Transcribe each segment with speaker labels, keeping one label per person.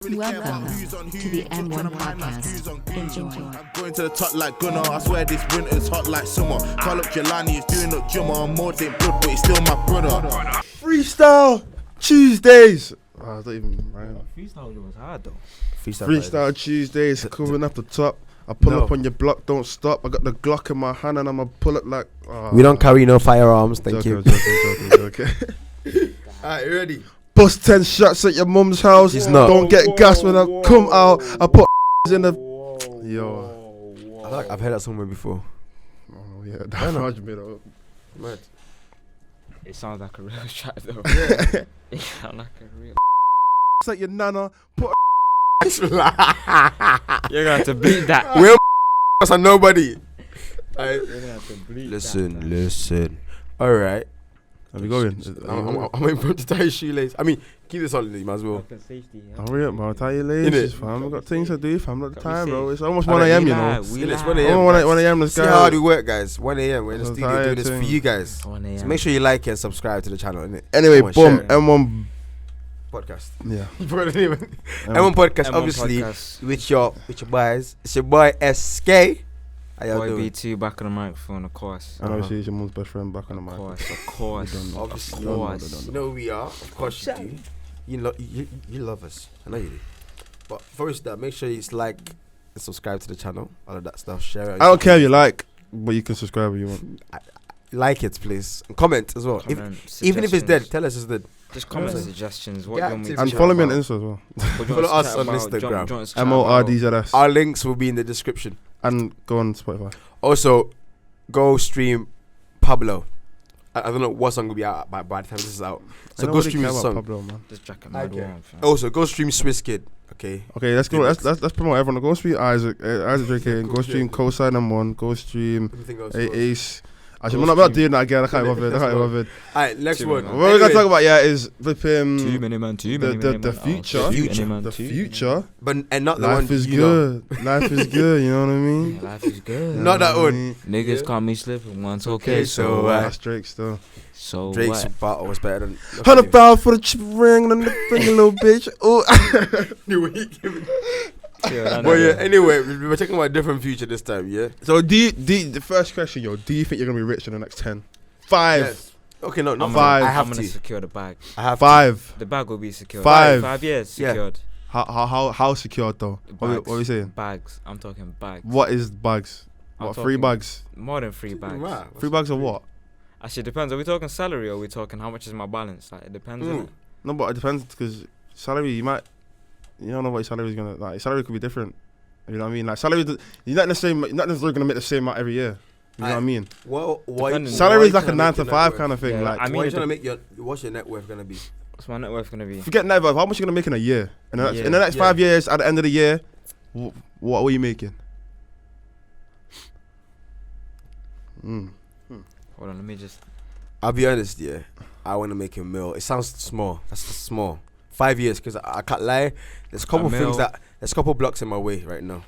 Speaker 1: Welcome to the N1 podcast. Enjoy.
Speaker 2: I'm going to the top like Gunnar. I swear this winter's hot like summer. Call up Jelani, he's doing up Jummer. I'm more than blood, but he's still my brother.
Speaker 3: Freestyle Tuesdays. I don't even right.
Speaker 4: Freestyle was hard though.
Speaker 3: Freestyle Tuesdays coming up the top. I pull up on your block, don't stop. I got the Glock in my hand and I'ma pull it like.
Speaker 5: We don't carry no firearms, thank you.
Speaker 3: Joking.
Speaker 5: Alright, ready?
Speaker 3: Bust 10 shots at your mum's house.
Speaker 5: She's not.
Speaker 3: Don't get gas when I come out. I put in the. Yo.
Speaker 5: I feel like I've heard that somewhere before.
Speaker 3: Oh yeah, that's hard to be though.
Speaker 5: Mad.
Speaker 4: It sounds like a real track though. It sounds like a real.
Speaker 3: It's like your nana. Put.
Speaker 4: You're gonna have to bleep that.
Speaker 5: We're on nobody.
Speaker 4: You're gonna have to bleep
Speaker 5: Listen. Alright.
Speaker 3: Are we going?
Speaker 5: I'm in front to tie your shoelace. I mean, keep this on, you might as well.
Speaker 3: Hurry up, man. Tie your laces, fam. I've got things to do, fam. Not the time, bro. It's almost
Speaker 5: I
Speaker 3: 1
Speaker 5: know,
Speaker 3: a.m.,
Speaker 5: we
Speaker 3: you know.
Speaker 5: lie, it's 1 a.m.
Speaker 3: 1 a.m. Let's
Speaker 5: See
Speaker 3: go.
Speaker 5: how hard we work, guys. 1 a.m. We're in the
Speaker 3: That's
Speaker 5: studio doing this
Speaker 3: tired
Speaker 5: for
Speaker 3: thing.
Speaker 5: you guys.
Speaker 4: 1 a.m.
Speaker 5: So make sure you like and subscribe to the channel, innit?
Speaker 3: Anyway,
Speaker 5: Come on,
Speaker 3: boom.
Speaker 5: share it.
Speaker 3: M1.
Speaker 5: Podcast.
Speaker 3: Yeah.
Speaker 5: M1 Podcast, obviously,
Speaker 4: Podcast.
Speaker 5: with your boys. It's your boy SK. How y'all
Speaker 4: Boy
Speaker 5: doing?
Speaker 4: B2 back on the microphone, of course.
Speaker 3: And obviously, it's your mum's best friend back on the mic.
Speaker 4: Of course.
Speaker 3: We don't know.
Speaker 5: Obviously.
Speaker 3: Don't know,
Speaker 4: Course.
Speaker 3: don't
Speaker 5: You
Speaker 3: know.
Speaker 5: know who we are. Of course you do. You love us. I know you do. But first, make sure you like and subscribe to the channel. All of that stuff. Share it.
Speaker 3: I don't care if you like, but you can subscribe if you want.
Speaker 5: Like it, please. And comment as well.
Speaker 4: Comment,
Speaker 5: Even if it's dead,
Speaker 4: suggestions.
Speaker 5: tell us it's dead.
Speaker 4: Just comment
Speaker 5: Yeah.
Speaker 4: suggestions. What
Speaker 5: Yeah,
Speaker 4: you want me to
Speaker 3: And
Speaker 4: chat
Speaker 3: follow me on
Speaker 4: about.
Speaker 3: Insta as well.
Speaker 4: What do you want
Speaker 5: Follow
Speaker 4: to
Speaker 5: us
Speaker 4: chat
Speaker 5: on
Speaker 4: about?
Speaker 5: Instagram.
Speaker 4: Do you want to chat about?
Speaker 3: MORDZS.
Speaker 5: Our links will be in the description.
Speaker 3: And go on Spotify.
Speaker 5: Also, go stream Pablo. I don't know what song will be out by the time this is out. So go stream his song.
Speaker 3: Pablo, man.
Speaker 4: This jacket mad warm, fam.
Speaker 5: Also, go stream Swiss Kid. Okay.
Speaker 3: Okay, let's go. Let's promote everyone. Go stream Isaac JK, and go stream Cosign M1. Go stream
Speaker 5: Everything else.
Speaker 3: Ace. Actually,
Speaker 5: Go
Speaker 3: I'm not
Speaker 5: stream.
Speaker 3: doing that again. I can't be bothered.
Speaker 5: Alright, next
Speaker 4: Two
Speaker 5: one.
Speaker 4: minutes.
Speaker 3: What we're gonna talk about, is flipping
Speaker 4: Too many man.
Speaker 3: the future. The future.
Speaker 5: But and not the one.
Speaker 3: Life is
Speaker 5: you know.
Speaker 3: good. Life is good. You know what I mean?
Speaker 4: Life is good.
Speaker 5: Not that one.
Speaker 4: Niggas caught me slipping once. Okay, so
Speaker 5: so,
Speaker 3: That's Drake still.
Speaker 4: so
Speaker 5: Drake's
Speaker 4: what?
Speaker 5: battle was better than.
Speaker 3: 100 pounds for the chip ring and the bring a little bitch. Oh.
Speaker 5: Well, yeah. Anyway, we're talking about a different future this time. Yeah.
Speaker 3: So the first question, do you think you're gonna be rich in the next 10? 5.
Speaker 5: Yes. Okay, no,
Speaker 4: I'm
Speaker 3: Five.
Speaker 5: I
Speaker 4: I'm
Speaker 5: have
Speaker 4: gonna
Speaker 5: to.
Speaker 4: secure the bag.
Speaker 5: I have
Speaker 3: 5.
Speaker 4: The bag will be secured.
Speaker 3: 5.
Speaker 4: 5 years
Speaker 5: Yeah.
Speaker 4: secured.
Speaker 3: How secured though? What are we saying?
Speaker 4: Bags. I'm talking bags.
Speaker 3: What is bags?
Speaker 4: I'm
Speaker 3: What, 3
Speaker 4: talking
Speaker 3: bags?
Speaker 4: More than 3 bags.
Speaker 5: Right.
Speaker 3: 3 bags of what?
Speaker 4: Actually, it depends. Are we talking salary or are we talking how much is my balance? Like, it depends.
Speaker 5: Mm.
Speaker 4: innit?
Speaker 3: No, but it depends because salary you don't know what your salary is gonna like. Your salary could be different. You know what I mean? Like salary, you're not necessarily gonna make the same amount every year. You know what I mean?
Speaker 5: Well,
Speaker 4: Depending.
Speaker 3: Salary is like a 9 to 5 kind of thing.
Speaker 4: Yeah,
Speaker 3: Like,
Speaker 4: I mean,
Speaker 5: Why are you
Speaker 4: it
Speaker 5: trying to make what's your net worth gonna be?
Speaker 4: What's my net worth gonna be?
Speaker 3: forget net worth. How much you gonna make in a year? In the
Speaker 4: Yeah.
Speaker 3: next
Speaker 5: Yeah.
Speaker 3: 5 years, at the end of the year, what were you making?
Speaker 4: Hold on, let me just.
Speaker 5: I'll be honest, yeah. I want to make a mil. It sounds small. That's small. 5 years, because I can't lie. There's a couple
Speaker 4: mil.
Speaker 5: there's a couple blocks in my way right now.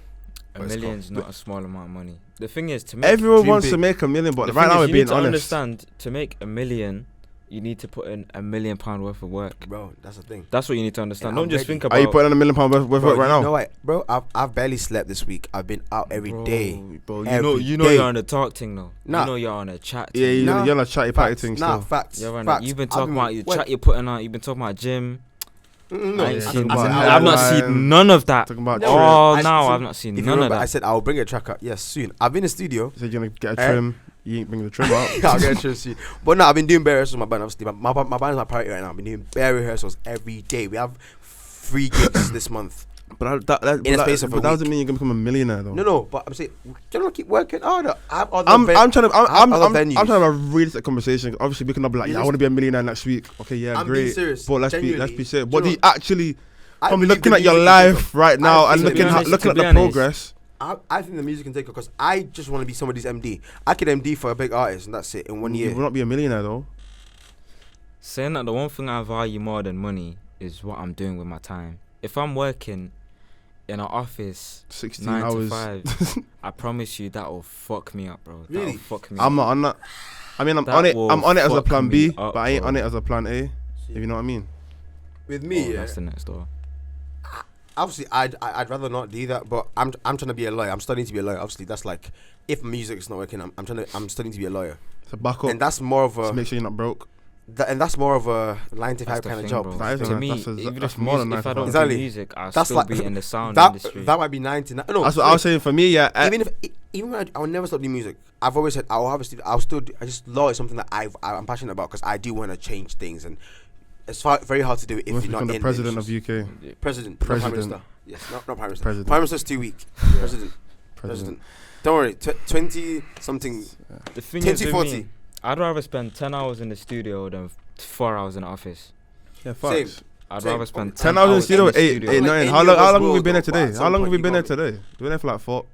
Speaker 4: A
Speaker 5: But it's
Speaker 4: million's
Speaker 5: cool.
Speaker 4: not a small amount of money. The thing is, to make
Speaker 3: Everyone
Speaker 5: dream
Speaker 3: wants
Speaker 5: big.
Speaker 3: to make a million, but
Speaker 4: the
Speaker 3: right
Speaker 4: thing
Speaker 3: now
Speaker 4: is,
Speaker 3: we're
Speaker 4: you
Speaker 3: being
Speaker 4: need to
Speaker 3: honest.
Speaker 4: understand, to make a million, you need to put in £1 million worth of work.
Speaker 5: Bro, that's the thing.
Speaker 4: That's what you need to understand.
Speaker 5: Yeah,
Speaker 4: Don't
Speaker 5: I'm
Speaker 4: just
Speaker 5: ready.
Speaker 4: think about.
Speaker 3: Are you putting in £1 million worth of
Speaker 5: Bro,
Speaker 3: work right
Speaker 5: you
Speaker 3: now?
Speaker 5: know what? Bro, I've barely slept this week. I've been out every day.
Speaker 4: Bro,
Speaker 5: Every
Speaker 4: you know
Speaker 5: day.
Speaker 4: you're on the talk thing now.
Speaker 5: Nah.
Speaker 4: You know you're on a chat.
Speaker 3: Yeah,
Speaker 4: thing.
Speaker 3: you're
Speaker 5: Nah.
Speaker 3: on a chatty patty
Speaker 5: Facts.
Speaker 3: thing
Speaker 5: Nah,
Speaker 3: still.
Speaker 5: facts.
Speaker 4: You're on
Speaker 5: Facts.
Speaker 4: You've been
Speaker 5: I've
Speaker 4: talking about your
Speaker 5: what?
Speaker 4: chat you're putting out. You've been talking about gym.
Speaker 5: No,
Speaker 4: I ain't
Speaker 3: yeah,
Speaker 4: seen.
Speaker 3: talking about
Speaker 4: I've not
Speaker 3: headline,
Speaker 4: seen none of that.
Speaker 3: talking about
Speaker 4: Oh,
Speaker 5: trim.
Speaker 4: now
Speaker 5: I-
Speaker 4: I've not seen
Speaker 5: If you
Speaker 4: none of
Speaker 5: remember, I
Speaker 4: that.
Speaker 5: said I'll bring a track out. Yes, soon. I've been in the studio.
Speaker 3: You said you're gonna get a
Speaker 5: Eh?
Speaker 3: trim. You ain't bringing the trim out.
Speaker 5: I'll get a trim soon. But no, I've been doing bare rehearsals with my band. Obviously, my band is my priority right now. I've been doing bare rehearsals every day. We have 3 gigs this month.
Speaker 3: But that
Speaker 5: In a space of a
Speaker 3: doesn't
Speaker 5: week.
Speaker 3: mean you're gonna become a millionaire though.
Speaker 5: No, but I'm saying, you know, keep working harder. I'm
Speaker 3: I'm trying to I'm
Speaker 5: other
Speaker 3: trying to
Speaker 5: venues.
Speaker 3: have a realistic conversation. Obviously, we can not be like,
Speaker 5: Yeah,
Speaker 3: yeah, I want to be a millionaire next week. Okay, yeah,
Speaker 5: I'm
Speaker 3: great.
Speaker 5: being serious.
Speaker 3: But let's
Speaker 5: Genuinely.
Speaker 3: be serious.
Speaker 5: Do
Speaker 3: What do
Speaker 5: you
Speaker 3: you actually?
Speaker 5: I
Speaker 3: From
Speaker 5: believe
Speaker 3: looking
Speaker 5: the
Speaker 3: at your
Speaker 5: music can
Speaker 3: life right now
Speaker 5: I
Speaker 3: and
Speaker 5: think
Speaker 3: looking
Speaker 5: the music-
Speaker 3: looking at
Speaker 4: to be
Speaker 3: the
Speaker 4: honest,
Speaker 3: progress.
Speaker 5: I think the music can take it because I just want to be somebody's MD. I could MD for a big artist and that's it in 1
Speaker 3: You
Speaker 5: year.
Speaker 3: will not be a millionaire though.
Speaker 4: Saying that, the one thing I value more than money is what I'm doing with my time. If I'm working in an office
Speaker 3: 16
Speaker 4: 9
Speaker 3: hours.
Speaker 4: to 5, I promise you that will fuck me up, bro.
Speaker 5: Really?
Speaker 4: That'll fuck me
Speaker 3: I'm
Speaker 4: up.
Speaker 3: not on that. I mean, I'm
Speaker 4: That
Speaker 3: on it.
Speaker 4: will
Speaker 3: I'm on it as a
Speaker 4: fuck
Speaker 3: plan
Speaker 4: me
Speaker 3: B,
Speaker 4: up,
Speaker 3: but I ain't
Speaker 4: bro.
Speaker 3: on it as a plan A. If you know what I mean.
Speaker 5: With me, yeah.
Speaker 4: That's the next door.
Speaker 5: obviously, I'd rather not do that. But I'm trying to be a lawyer. I'm studying to be a lawyer. Obviously, that's like if music is not working, I'm studying to be a lawyer.
Speaker 3: So back up.
Speaker 5: And that's more of
Speaker 3: Just
Speaker 5: a
Speaker 3: make sure you're not broke.
Speaker 5: and that's more of a 9 to 5
Speaker 4: That's the
Speaker 5: kind of
Speaker 4: thing,
Speaker 5: job.
Speaker 4: bro.
Speaker 3: That is
Speaker 4: To
Speaker 3: a-
Speaker 4: me,
Speaker 3: that's
Speaker 4: even
Speaker 3: that's
Speaker 4: if,
Speaker 3: more than
Speaker 4: music, if I
Speaker 3: 9 to
Speaker 4: don't
Speaker 3: 5.
Speaker 5: Exactly.
Speaker 4: do music, I'll
Speaker 5: That's
Speaker 4: still
Speaker 5: like
Speaker 4: be in the sound
Speaker 5: that
Speaker 4: industry.
Speaker 5: that might be 99. No,
Speaker 3: That's what I was saying. For me, yeah.
Speaker 5: even when I will never stop doing music. I've always said I'll still I just law is something that I'm passionate about because I do want to change things, and it's very hard to do it if
Speaker 3: Once
Speaker 5: you're not
Speaker 3: become the
Speaker 5: in
Speaker 3: president of
Speaker 5: industry.
Speaker 3: UK.
Speaker 5: President, not
Speaker 3: President.
Speaker 5: Prime Minister. Yes, not Prime Minister.
Speaker 3: President.
Speaker 5: Prime Minister's too weak. President. Don't worry, 20 something.
Speaker 4: The thing is, with
Speaker 5: 2040.
Speaker 4: me, I'd rather spend 10 hours in the studio than 4 hours in the office.
Speaker 3: Yeah,
Speaker 5: Same.
Speaker 3: facts.
Speaker 4: I'd
Speaker 5: Same.
Speaker 4: rather spend
Speaker 3: 10 hours in the studio, eight,
Speaker 5: Like
Speaker 3: 9.
Speaker 5: any
Speaker 3: How long
Speaker 5: of us
Speaker 3: have we
Speaker 5: will,
Speaker 3: been here
Speaker 5: though, but
Speaker 3: today?
Speaker 5: at
Speaker 3: How
Speaker 5: some
Speaker 3: long have
Speaker 5: point
Speaker 3: we
Speaker 5: you
Speaker 3: been here
Speaker 5: gotta-
Speaker 3: today? We've been here for like 4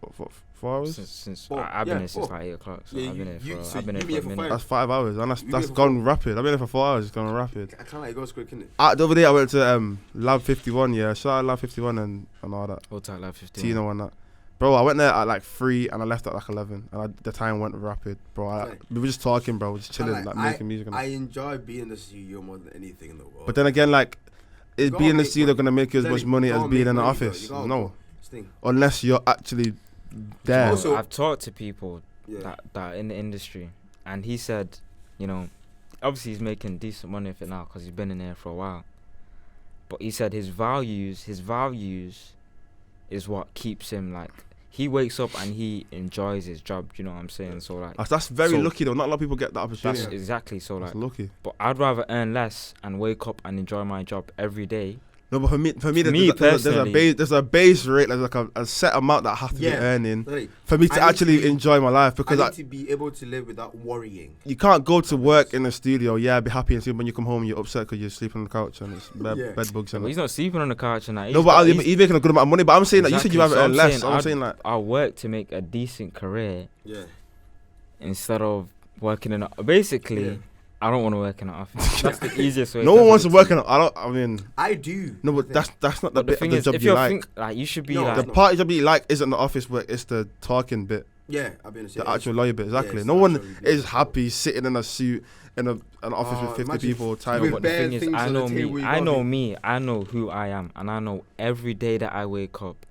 Speaker 3: hours.
Speaker 4: Since
Speaker 5: Four.
Speaker 4: I've been
Speaker 5: Yeah,
Speaker 4: here since
Speaker 5: 4.
Speaker 4: like 8 o'clock. So
Speaker 5: Yeah,
Speaker 4: I've been
Speaker 5: you-
Speaker 4: here
Speaker 5: so
Speaker 4: I've been
Speaker 5: you
Speaker 4: here
Speaker 5: be here
Speaker 4: for a
Speaker 5: for
Speaker 4: minute.
Speaker 3: That's 5 hours, and
Speaker 5: You
Speaker 3: that's
Speaker 5: been here
Speaker 3: gone
Speaker 5: for-
Speaker 3: rapid. I've been here for 4 hours. It's gone rapid.
Speaker 5: I can't let it go quick, innit?
Speaker 3: The other day I went to Lab 51. Yeah, shout out Lab 51 and all that.
Speaker 4: Hold tight, like 15.
Speaker 3: Tino and that. Bro, I went there at like 3 and I left at like 11, and the time went rapid, bro.
Speaker 5: Right.
Speaker 3: We were just talking, bro, just chilling,
Speaker 5: Like,
Speaker 3: like making music. And
Speaker 5: I enjoy being in the studio more than anything in the world.
Speaker 3: but then again, like, is
Speaker 5: gotta
Speaker 3: being in the
Speaker 5: make
Speaker 3: studio
Speaker 5: money.
Speaker 3: gonna make you as much money as being in the office?
Speaker 5: No.
Speaker 3: No, unless you're actually there.
Speaker 5: Also-
Speaker 4: I've talked to people
Speaker 5: Yeah.
Speaker 4: that are in the industry, and he said, you know, obviously he's making decent money with it now because he's been in there for a while. But he said his values is what keeps him like. He wakes up and he enjoys his job. You know what I'm saying? So like,
Speaker 3: That's very
Speaker 4: So-
Speaker 3: lucky though. Not a lot of people get that opportunity.
Speaker 4: that's exactly so
Speaker 3: That's
Speaker 4: like.
Speaker 3: lucky.
Speaker 4: But I'd rather earn less and wake up and enjoy my job every day.
Speaker 3: No, but for me,
Speaker 4: Me personally-
Speaker 3: there's a base rate. There's like a set amount that I have to be
Speaker 5: Yeah.
Speaker 3: earning
Speaker 5: Like,
Speaker 3: for me to
Speaker 5: I need
Speaker 3: actually
Speaker 5: to be-
Speaker 3: enjoy my life.
Speaker 5: I
Speaker 3: Because
Speaker 5: need to be able to live without worrying.
Speaker 3: you can't go to work in the studio, be happy and see when you come home you're upset because you're sleeping on the couch and it's
Speaker 5: Yeah.
Speaker 3: bed bugs and
Speaker 4: But he's not sleeping on the couch and that.
Speaker 3: no, but he's making a good amount of money. But I'm saying that you said you have
Speaker 4: Exactly,
Speaker 3: earned
Speaker 4: so
Speaker 3: less.
Speaker 4: I'm
Speaker 3: I'm
Speaker 4: saying
Speaker 3: saying like
Speaker 4: I'll work to make a decent career
Speaker 5: Yeah.
Speaker 4: instead of working in a, basically.
Speaker 5: Yeah.
Speaker 4: I don't want to work in an office. That's the easiest way.
Speaker 3: no one wants to work in. I mean,
Speaker 5: I do.
Speaker 3: no, but that's not the
Speaker 4: But the
Speaker 3: bit
Speaker 4: thing
Speaker 3: of the
Speaker 4: is,
Speaker 3: job
Speaker 4: if
Speaker 3: you
Speaker 4: you're
Speaker 3: like.
Speaker 4: like you should be
Speaker 5: No,
Speaker 3: The
Speaker 4: like,
Speaker 3: part job you like isn't the office work. It's the talking bit,
Speaker 5: Yeah, I'll be honest.
Speaker 3: the
Speaker 5: yeah,
Speaker 3: actual lawyer bit. Exactly.
Speaker 5: it's
Speaker 3: No one
Speaker 5: actually
Speaker 3: is
Speaker 5: beautiful.
Speaker 3: happy sitting in a suit in an office with 50
Speaker 5: imagine
Speaker 3: people.
Speaker 5: with
Speaker 3: Typing.
Speaker 4: but the
Speaker 5: bare
Speaker 4: thing is,
Speaker 5: things
Speaker 4: I
Speaker 5: on the
Speaker 4: know
Speaker 5: table,
Speaker 4: me.
Speaker 5: you
Speaker 4: I
Speaker 5: gotta
Speaker 4: know
Speaker 5: be-
Speaker 4: me. I know who I am, and I know every day that I wake up,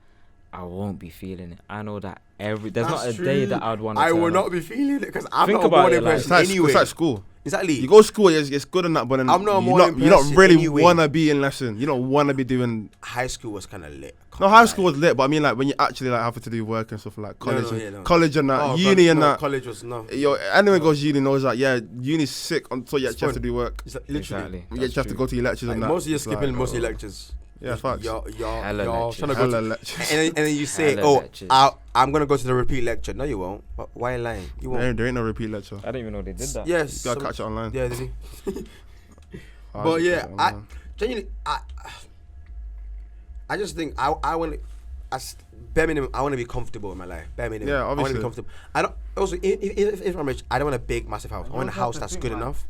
Speaker 4: I won't be feeling it. I know that there's not a
Speaker 5: That's
Speaker 4: day
Speaker 5: true.
Speaker 4: that I'd want to.
Speaker 5: I will not be feeling it because I'm
Speaker 4: Think
Speaker 5: not a
Speaker 4: about
Speaker 5: morning
Speaker 4: it, like-
Speaker 3: It's
Speaker 5: person
Speaker 3: like,
Speaker 5: anyway.
Speaker 3: it's like school.
Speaker 5: Exactly.
Speaker 3: You go to school, it's good and that, but then
Speaker 5: I'm not a
Speaker 3: you
Speaker 5: morning
Speaker 3: you don't
Speaker 5: person
Speaker 3: really
Speaker 5: anyway.
Speaker 3: wanna be in lesson. You don't wanna be doing.
Speaker 5: High school was kind of lit.
Speaker 3: No, high school was lit, but I mean like when you actually like having to do work and stuff like college, college and that,
Speaker 5: Oh,
Speaker 3: uni
Speaker 5: God,
Speaker 3: and
Speaker 5: no,
Speaker 3: that.
Speaker 5: College was no.
Speaker 3: Yo, anyone goes uni knows that. Yeah, uni's sick until you
Speaker 5: It's
Speaker 3: actually have to
Speaker 5: fun.
Speaker 3: do work.
Speaker 5: It's like, literally.
Speaker 4: Exactly.
Speaker 3: You
Speaker 4: That's
Speaker 3: just have to
Speaker 4: true.
Speaker 3: go to your lectures
Speaker 5: Like,
Speaker 3: and that.
Speaker 5: most of you
Speaker 3: It's
Speaker 5: skipping
Speaker 3: like,
Speaker 5: most of your
Speaker 3: oh.
Speaker 5: lectures.
Speaker 3: Yeah, facts.
Speaker 5: You're
Speaker 4: Hella
Speaker 5: trying to go
Speaker 3: Hella
Speaker 5: to,
Speaker 3: lectures.
Speaker 5: and then you say,
Speaker 4: Hella
Speaker 5: "Oh,
Speaker 4: lectures.
Speaker 5: I'm gonna go to the repeat lecture." No, you won't. Why are you lying? You won't.
Speaker 3: There ain't no repeat lecture.
Speaker 4: I didn't even know they did that.
Speaker 5: Yes.
Speaker 3: You gotta catch it online.
Speaker 5: Yeah, did he?
Speaker 3: I
Speaker 5: But
Speaker 3: just
Speaker 5: yeah,
Speaker 3: catch it online.
Speaker 5: genuinely, I just think I want to, as bare minimum, I want to be comfortable in my life. Bare minimum.
Speaker 3: Yeah,
Speaker 5: I want to
Speaker 3: obviously.
Speaker 5: be comfortable. I don't. Also, if I'm rich, I don't want a big, massive house. I want a
Speaker 4: that's
Speaker 5: house
Speaker 4: the
Speaker 5: that's
Speaker 4: thing,
Speaker 5: good
Speaker 4: like-
Speaker 5: enough.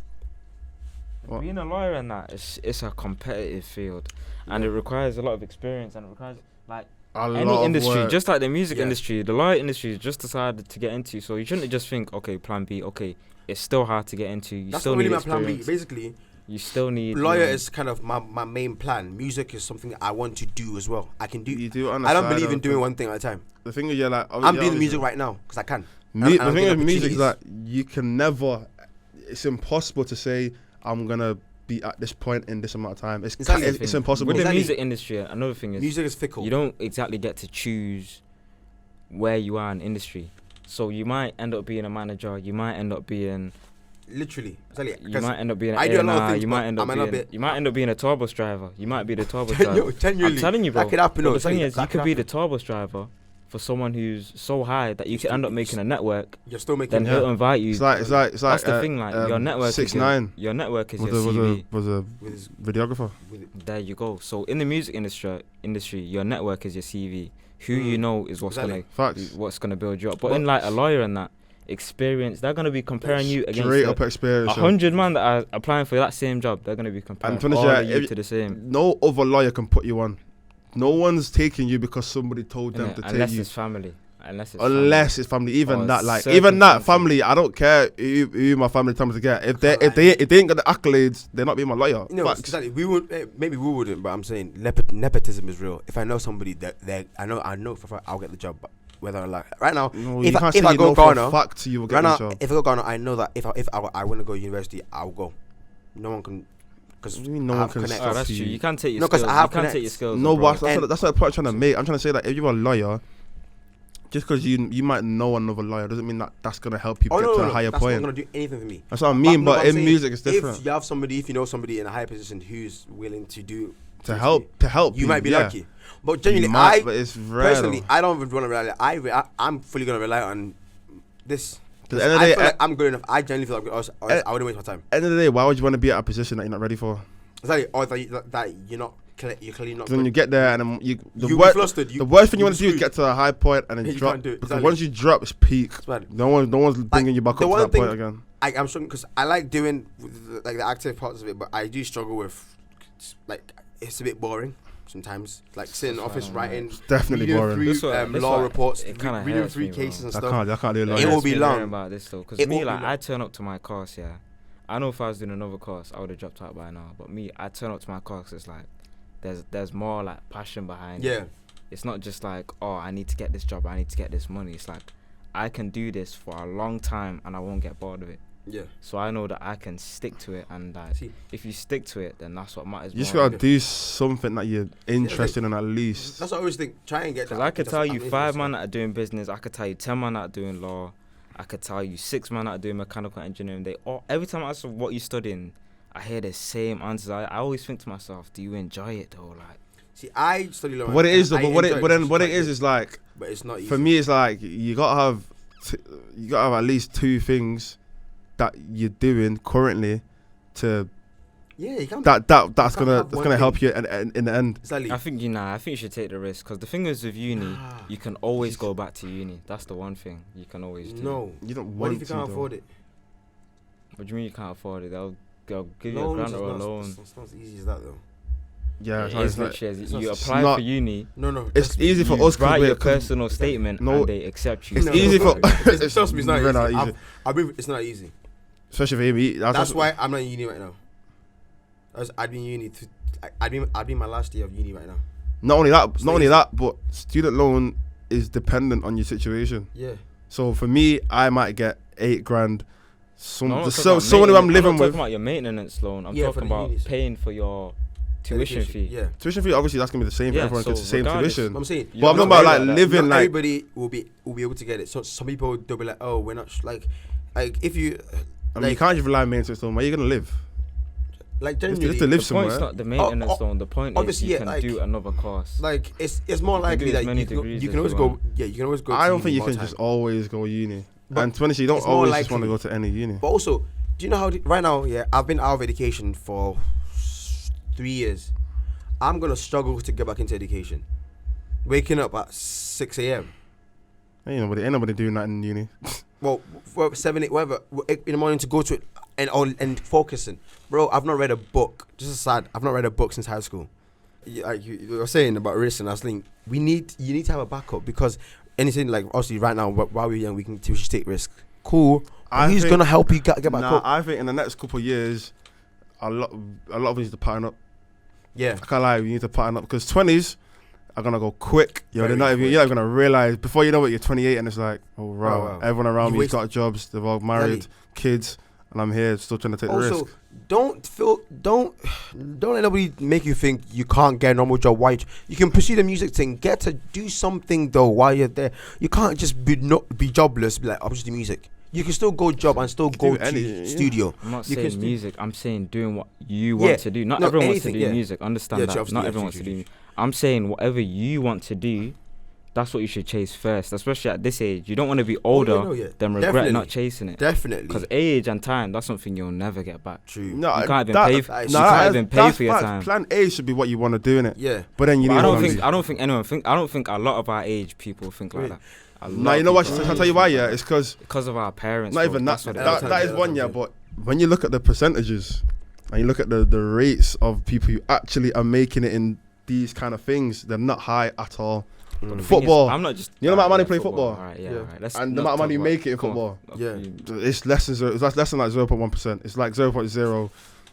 Speaker 3: What?
Speaker 4: Being a lawyer and that, it's a competitive field, and it requires a lot of experience, and it requires like
Speaker 3: A lot
Speaker 4: any
Speaker 3: of
Speaker 4: industry,
Speaker 3: work.
Speaker 4: just like the music
Speaker 5: Yeah.
Speaker 4: industry, the lawyer industry is just decided to get into. So you shouldn't just think, okay, plan B. Okay, it's still hard to get into. You
Speaker 5: That's
Speaker 4: still
Speaker 5: not really
Speaker 4: need
Speaker 5: my plan B.
Speaker 4: experience.
Speaker 5: Basically,
Speaker 4: You still need
Speaker 5: lawyer
Speaker 4: you know,
Speaker 5: is kind of my main plan. Music is something that I want to do as well. I can do.
Speaker 3: You do it on the
Speaker 5: I don't
Speaker 3: side
Speaker 5: believe in
Speaker 3: of
Speaker 5: doing
Speaker 3: the-
Speaker 5: one thing at a time.
Speaker 3: The thing is, yeah, like
Speaker 5: I'm doing
Speaker 3: obviously-
Speaker 5: music right now because I can.
Speaker 3: The
Speaker 5: I'm
Speaker 3: thing is,
Speaker 5: getting
Speaker 3: music is
Speaker 5: opportunities.
Speaker 3: that you can never. It's impossible to say I'm gonna be at this point in this amount of time. It's
Speaker 5: Exactly.
Speaker 3: it's impossible.
Speaker 4: with the
Speaker 5: Exactly.
Speaker 4: music industry. Another thing is
Speaker 5: Music is fickle.
Speaker 4: you don't exactly get to choose where you are in industry. So you might end up being a manager. You might end up being.
Speaker 5: Literally. Exactly.
Speaker 4: You
Speaker 5: 'Cause
Speaker 4: might end up being an
Speaker 5: I do a lot of
Speaker 4: A&R,
Speaker 5: things,
Speaker 4: you
Speaker 5: but
Speaker 4: might end
Speaker 5: I
Speaker 4: up
Speaker 5: might not
Speaker 4: being.
Speaker 5: be-
Speaker 4: You might end up being a turbos driver. You might be the turbos driver.
Speaker 5: Genuinely,
Speaker 4: I'm telling you, bro.
Speaker 5: that could happen.
Speaker 4: But
Speaker 5: No,
Speaker 4: the thing is, you
Speaker 5: that
Speaker 4: could be the
Speaker 5: happen.
Speaker 4: turbos driver for someone who's so high that you could end up making a network.
Speaker 5: You're still making.
Speaker 4: Then
Speaker 3: Yeah.
Speaker 4: he'll invite you.
Speaker 3: It's like
Speaker 4: That's the thing. Like your network.
Speaker 3: 6ix9ine
Speaker 4: Your network is
Speaker 3: was
Speaker 4: your CV.
Speaker 3: was a
Speaker 5: with his,
Speaker 3: videographer.
Speaker 5: with
Speaker 4: There you go. So in the music industry, your network is your CV. Who you know is
Speaker 5: Exactly.
Speaker 3: Facts.
Speaker 4: gonna build you up. But
Speaker 5: But-
Speaker 4: in like a lawyer and that experience, they're gonna be comparing you against
Speaker 3: Straight up experience. yeah.
Speaker 4: 100 man that are applying for that same job. They're gonna be comparing
Speaker 3: And to be
Speaker 4: all
Speaker 3: honest,
Speaker 4: of
Speaker 3: yeah,
Speaker 4: you
Speaker 3: if-
Speaker 4: to the same.
Speaker 3: No other lawyer can put you on. No one's taking you because somebody told them
Speaker 4: innit?
Speaker 3: to take
Speaker 4: Unless
Speaker 3: you.
Speaker 4: it's family. unless
Speaker 3: it's family. Even
Speaker 4: Or
Speaker 3: that, like even that
Speaker 4: circumstances.
Speaker 3: family, I don't care who my family tells me to get. If they ain't got the accolades, they're not being my lawyer.
Speaker 5: No,
Speaker 3: Facts.
Speaker 5: exactly. We would maybe we wouldn't, but I'm saying nepotism is real. If I know somebody that I know for a fact I'll get the job. But whether or not right now,
Speaker 3: No,
Speaker 5: if
Speaker 3: you
Speaker 5: I,
Speaker 3: can't
Speaker 5: if
Speaker 3: say
Speaker 5: I
Speaker 3: you
Speaker 5: go
Speaker 3: know for a
Speaker 5: Ghana,
Speaker 3: fact you will get
Speaker 5: right
Speaker 3: the
Speaker 5: now,
Speaker 3: job.
Speaker 5: if I go Ghana, I know that if I want to go to university, I'll go. No one can. Because
Speaker 3: What do you mean no one can stop
Speaker 4: Oh, that's
Speaker 3: you?
Speaker 4: true. You can't take your
Speaker 5: No, 'cause
Speaker 4: skills.
Speaker 5: I have
Speaker 4: You can't take your
Speaker 5: connects.
Speaker 4: skills.
Speaker 3: No,
Speaker 4: abroad.
Speaker 3: but that's what the point I'm trying to make. I'm trying to say that if you're a lawyer, just because you might know another lawyer doesn't mean that that's gonna help you get to a higher
Speaker 5: that's
Speaker 3: point.
Speaker 5: not gonna do anything for me.
Speaker 3: That's what I mean.
Speaker 5: no,
Speaker 3: But
Speaker 5: I'm
Speaker 3: in
Speaker 5: saying,
Speaker 3: music, it's different.
Speaker 5: If you have somebody, if you know somebody in a higher position who's willing to do
Speaker 3: To help
Speaker 5: you might be
Speaker 3: yeah.
Speaker 5: lucky. But genuinely,
Speaker 3: You might, but it's rare.
Speaker 5: personally, I don't even want to rely. I'm fully gonna rely on this.
Speaker 3: 'Cause at the end of
Speaker 5: I
Speaker 3: the
Speaker 5: feel
Speaker 3: day,
Speaker 5: like I'm good enough. I genuinely feel like I wouldn't waste my time.
Speaker 3: end of the day, why would you want to be at a position that you're not ready for?
Speaker 5: Exactly. Or that you're clearly not.
Speaker 3: Then you get there and then
Speaker 5: You'll be flustered.
Speaker 3: the worst thing you
Speaker 5: you'll
Speaker 3: want to
Speaker 5: be
Speaker 3: do is
Speaker 5: screwed.
Speaker 3: get to a high point and then
Speaker 5: You
Speaker 3: drop.
Speaker 5: can't do it,
Speaker 3: Because
Speaker 5: exactly.
Speaker 3: once you drop, it's peak.
Speaker 5: It's bad.
Speaker 3: No one's bringing you back
Speaker 5: the
Speaker 3: up to
Speaker 5: one
Speaker 3: that
Speaker 5: thing-
Speaker 3: point again.
Speaker 5: I'm struggling because I like doing like the active parts of it, but I do struggle with like it's a bit boring sometimes. Like sitting in the office writing,
Speaker 3: Definitely
Speaker 5: reading
Speaker 3: boring.
Speaker 5: through
Speaker 4: That's
Speaker 5: law
Speaker 4: why
Speaker 5: reports,
Speaker 4: it kinda
Speaker 5: reading
Speaker 4: hurts
Speaker 5: through
Speaker 4: me, bro.
Speaker 5: cases and
Speaker 3: I
Speaker 5: stuff.
Speaker 3: can't do
Speaker 5: It
Speaker 3: lawyers.
Speaker 5: will be
Speaker 4: Hearing
Speaker 5: long.
Speaker 4: about this though, because
Speaker 5: It
Speaker 4: me,
Speaker 5: won't be
Speaker 4: like,
Speaker 5: long.
Speaker 4: I turn up to my course. Yeah, I know if I was doing another course, I would have dropped out by now. But me, I turn up to my course. It's like there's more like passion behind it.
Speaker 5: Yeah,
Speaker 4: It's not just like, oh, I need to get this job, I need to get this money. It's like I can do this for a long time and I won't get bored of it.
Speaker 5: yeah.
Speaker 4: So I know that I can stick to it, and like,
Speaker 5: See,
Speaker 4: if you stick to it, then that's what matters.
Speaker 3: You just
Speaker 4: more.
Speaker 3: gotta do something that you're interested in at least.
Speaker 5: that's what I always think. Try and get.
Speaker 4: Because
Speaker 5: that.
Speaker 4: I could
Speaker 5: That's
Speaker 4: tell
Speaker 5: what
Speaker 4: you
Speaker 5: I'm
Speaker 4: 5
Speaker 5: interested
Speaker 4: man that are doing business. I could tell you 10 man that are doing law. I could tell you 6 man that are doing mechanical engineering. They all, every time I ask them what you studying, I hear the same answers. I always think to myself, do you enjoy it though? Like,
Speaker 5: See, I study law.
Speaker 3: What it is though,
Speaker 5: I
Speaker 3: but
Speaker 5: enjoy
Speaker 3: what it
Speaker 5: it's
Speaker 3: is like
Speaker 5: but it's not easy.
Speaker 3: for me, it's like you gotta have at least 2 things that you're doing currently to
Speaker 5: Yeah, you can't.
Speaker 3: that's
Speaker 5: can't
Speaker 3: gonna
Speaker 5: have one
Speaker 3: help
Speaker 5: thing.
Speaker 3: you in the end.
Speaker 5: Exactly.
Speaker 4: I think I think you should take the risk. Because the thing is with uni,
Speaker 5: Nah.
Speaker 4: you can always go back to uni. That's the one thing you can always do.
Speaker 5: No.
Speaker 3: You don't
Speaker 5: What
Speaker 3: want
Speaker 5: if you
Speaker 3: to.
Speaker 5: can't
Speaker 3: though.
Speaker 5: afford it?
Speaker 4: What do you mean you can't afford it? They'll give you a
Speaker 5: Loans
Speaker 4: grant
Speaker 5: is
Speaker 4: or a
Speaker 5: not-
Speaker 4: loan.
Speaker 5: It's not as easy as that though.
Speaker 3: Yeah,
Speaker 4: It
Speaker 3: it's
Speaker 4: is
Speaker 3: not-
Speaker 4: literally
Speaker 5: it's
Speaker 4: as you
Speaker 5: not-
Speaker 4: apply
Speaker 3: not-
Speaker 4: for uni.
Speaker 5: No.
Speaker 3: it's
Speaker 5: trust me.
Speaker 3: easy for
Speaker 4: You
Speaker 3: us
Speaker 4: write
Speaker 3: because
Speaker 4: your personal statement
Speaker 3: No.
Speaker 4: and they accept you.
Speaker 3: It's
Speaker 5: No,
Speaker 3: easy for
Speaker 5: Trust me, it's not
Speaker 3: very
Speaker 5: easy. It's not easy.
Speaker 3: especially for him.
Speaker 5: That's why I'm not in uni right now. I'd be in uni. I'd be in my last year of uni right now.
Speaker 3: Not only that,
Speaker 5: It's
Speaker 3: not
Speaker 5: not
Speaker 3: only
Speaker 5: easy.
Speaker 3: that, but student loan is dependent on your situation.
Speaker 5: Yeah.
Speaker 3: So for me, I might get 8 grand.
Speaker 4: No, I'm not
Speaker 3: Someone
Speaker 4: talking
Speaker 3: who
Speaker 4: about
Speaker 3: I'm
Speaker 4: maintenance.
Speaker 3: living
Speaker 4: I'm not
Speaker 3: with.
Speaker 4: talking about your maintenance loan. I'm
Speaker 5: Yeah, for
Speaker 4: talking
Speaker 5: the
Speaker 4: about
Speaker 5: unis.
Speaker 4: paying for your tuition fee.
Speaker 5: Yeah.
Speaker 3: Tuition fee, obviously, that's gonna be the same for
Speaker 4: Yeah,
Speaker 3: everyone. 'Cause
Speaker 4: so
Speaker 3: it's the same
Speaker 4: regardless,
Speaker 3: tuition.
Speaker 5: I'm saying.
Speaker 4: You
Speaker 3: But I'm
Speaker 4: don't
Speaker 3: talking about
Speaker 4: know
Speaker 3: like
Speaker 4: that.
Speaker 3: living
Speaker 5: Not
Speaker 3: like.
Speaker 5: everybody will be able to get it. So some people they'll be like, oh, we're not like if you
Speaker 3: I mean, you can't just rely on maintenance loan. Where are you gonna live?
Speaker 5: like
Speaker 3: You have
Speaker 5: generally
Speaker 3: to live
Speaker 4: The point's
Speaker 3: somewhere.
Speaker 4: not the maintenance loan. The point is
Speaker 5: obviously,
Speaker 4: you
Speaker 5: yeah,
Speaker 4: can
Speaker 5: like-
Speaker 4: do another course.
Speaker 5: like it's more likely
Speaker 4: do as
Speaker 5: that
Speaker 4: many
Speaker 5: you
Speaker 4: degrees
Speaker 5: can
Speaker 4: as
Speaker 5: always
Speaker 4: you
Speaker 5: go.
Speaker 4: want.
Speaker 5: Yeah, you can always go.
Speaker 3: I
Speaker 5: to
Speaker 3: don't think you
Speaker 5: uni
Speaker 3: can
Speaker 5: more
Speaker 3: just
Speaker 5: time.
Speaker 3: always go uni.
Speaker 5: But
Speaker 3: And to be honest, you don't
Speaker 5: it's more
Speaker 3: always just want to
Speaker 5: likely.
Speaker 3: go to any uni.
Speaker 5: But also, do you know how right now? Yeah, I've been out of education for 3 years. I'm gonna struggle to get back into education. Waking up at 6 a.m.
Speaker 3: Ain't nobody doing that in uni.
Speaker 5: Well, for 7, 8, whatever in the morning to go to it and focusing. Bro, I've not read a book. Just aside, I've not read a book since high school. Like you were saying about risk, and I was thinking you need to have a backup because anything like obviously right now while we're young we should take risk. Cool.
Speaker 3: I
Speaker 5: Who's
Speaker 3: think-
Speaker 5: gonna help you get back
Speaker 3: Nah,
Speaker 5: up?
Speaker 3: I think in the next couple of years, a lot of us need to pattern up.
Speaker 5: Yeah.
Speaker 3: I can't lie, we need to pattern up because 20s are gonna go quick. You're
Speaker 5: Very
Speaker 3: not even
Speaker 5: quick.
Speaker 3: you're not gonna realize before you know it, you're 28 and it's like, oh wow,
Speaker 5: wow.
Speaker 3: everyone around
Speaker 5: You
Speaker 3: me's
Speaker 5: waste-
Speaker 3: got jobs, they've all married,
Speaker 5: Exactly.
Speaker 3: kids, and I'm here still trying to take the
Speaker 5: Also,
Speaker 3: risk.
Speaker 5: don't let nobody make you think you can't get a normal job. Why you can pursue the music thing. Get to do something though while you're there. You can't just be jobless. Be like, I'll just do music. You can still go job and still go
Speaker 3: do
Speaker 5: to
Speaker 3: any- yeah.
Speaker 5: studio.
Speaker 4: I'm not
Speaker 5: You can
Speaker 4: saying
Speaker 5: still-
Speaker 4: music. I'm saying doing what you
Speaker 5: Yeah.
Speaker 4: want to do. Not
Speaker 5: No,
Speaker 4: everyone wants to
Speaker 5: anything,
Speaker 4: do
Speaker 5: yeah.
Speaker 4: music. Understand
Speaker 5: Yeah,
Speaker 4: that.
Speaker 5: obviously,
Speaker 4: Not
Speaker 5: yeah,
Speaker 4: everyone wants to
Speaker 5: true,
Speaker 4: do. I'm saying whatever you want to do, that's what you should chase first. Especially at this age, you don't want to be older
Speaker 5: no, yeah.
Speaker 4: than regret
Speaker 5: Definitely.
Speaker 4: not chasing it.
Speaker 5: Definitely.
Speaker 4: Because age and time, that's something you'll never get back.
Speaker 5: True.
Speaker 3: No,
Speaker 4: You can't even
Speaker 3: that-
Speaker 4: pay.
Speaker 5: that is-
Speaker 4: You
Speaker 5: Nah,
Speaker 4: can't even pay
Speaker 3: that's
Speaker 4: for your
Speaker 3: facts.
Speaker 4: time.
Speaker 3: Plan A should be what you want to do in it.
Speaker 5: Yeah.
Speaker 3: But then you need.
Speaker 4: But I don't
Speaker 3: to
Speaker 4: think. I don't think anyone think. I don't think a lot of our age people think like
Speaker 5: Really?
Speaker 4: that. A
Speaker 3: Nah,
Speaker 4: lot
Speaker 3: you
Speaker 4: of
Speaker 3: know what?
Speaker 4: people
Speaker 3: I'll tell you why. Yeah, it's because
Speaker 4: because of our parents.
Speaker 3: not
Speaker 4: bro.
Speaker 3: even that.
Speaker 4: That's what it
Speaker 5: that's
Speaker 4: is.
Speaker 3: That is
Speaker 5: what
Speaker 3: one.
Speaker 5: I'm
Speaker 3: Yeah,
Speaker 5: saying.
Speaker 3: but when you look at the percentages and you look at the rates of people who actually are making it in these kind of things, they're not high at all.
Speaker 4: But the thing is,
Speaker 3: Football.
Speaker 4: I'm not just.
Speaker 3: You know the amount of money
Speaker 4: yeah,
Speaker 3: play football?
Speaker 4: Alright, yeah.
Speaker 5: Yeah.
Speaker 4: Alright, let's
Speaker 3: And the
Speaker 4: not
Speaker 3: amount of money you
Speaker 4: talk
Speaker 3: make it in
Speaker 4: about- come on.
Speaker 5: Yeah.
Speaker 3: It's less than like 0.1%. It's like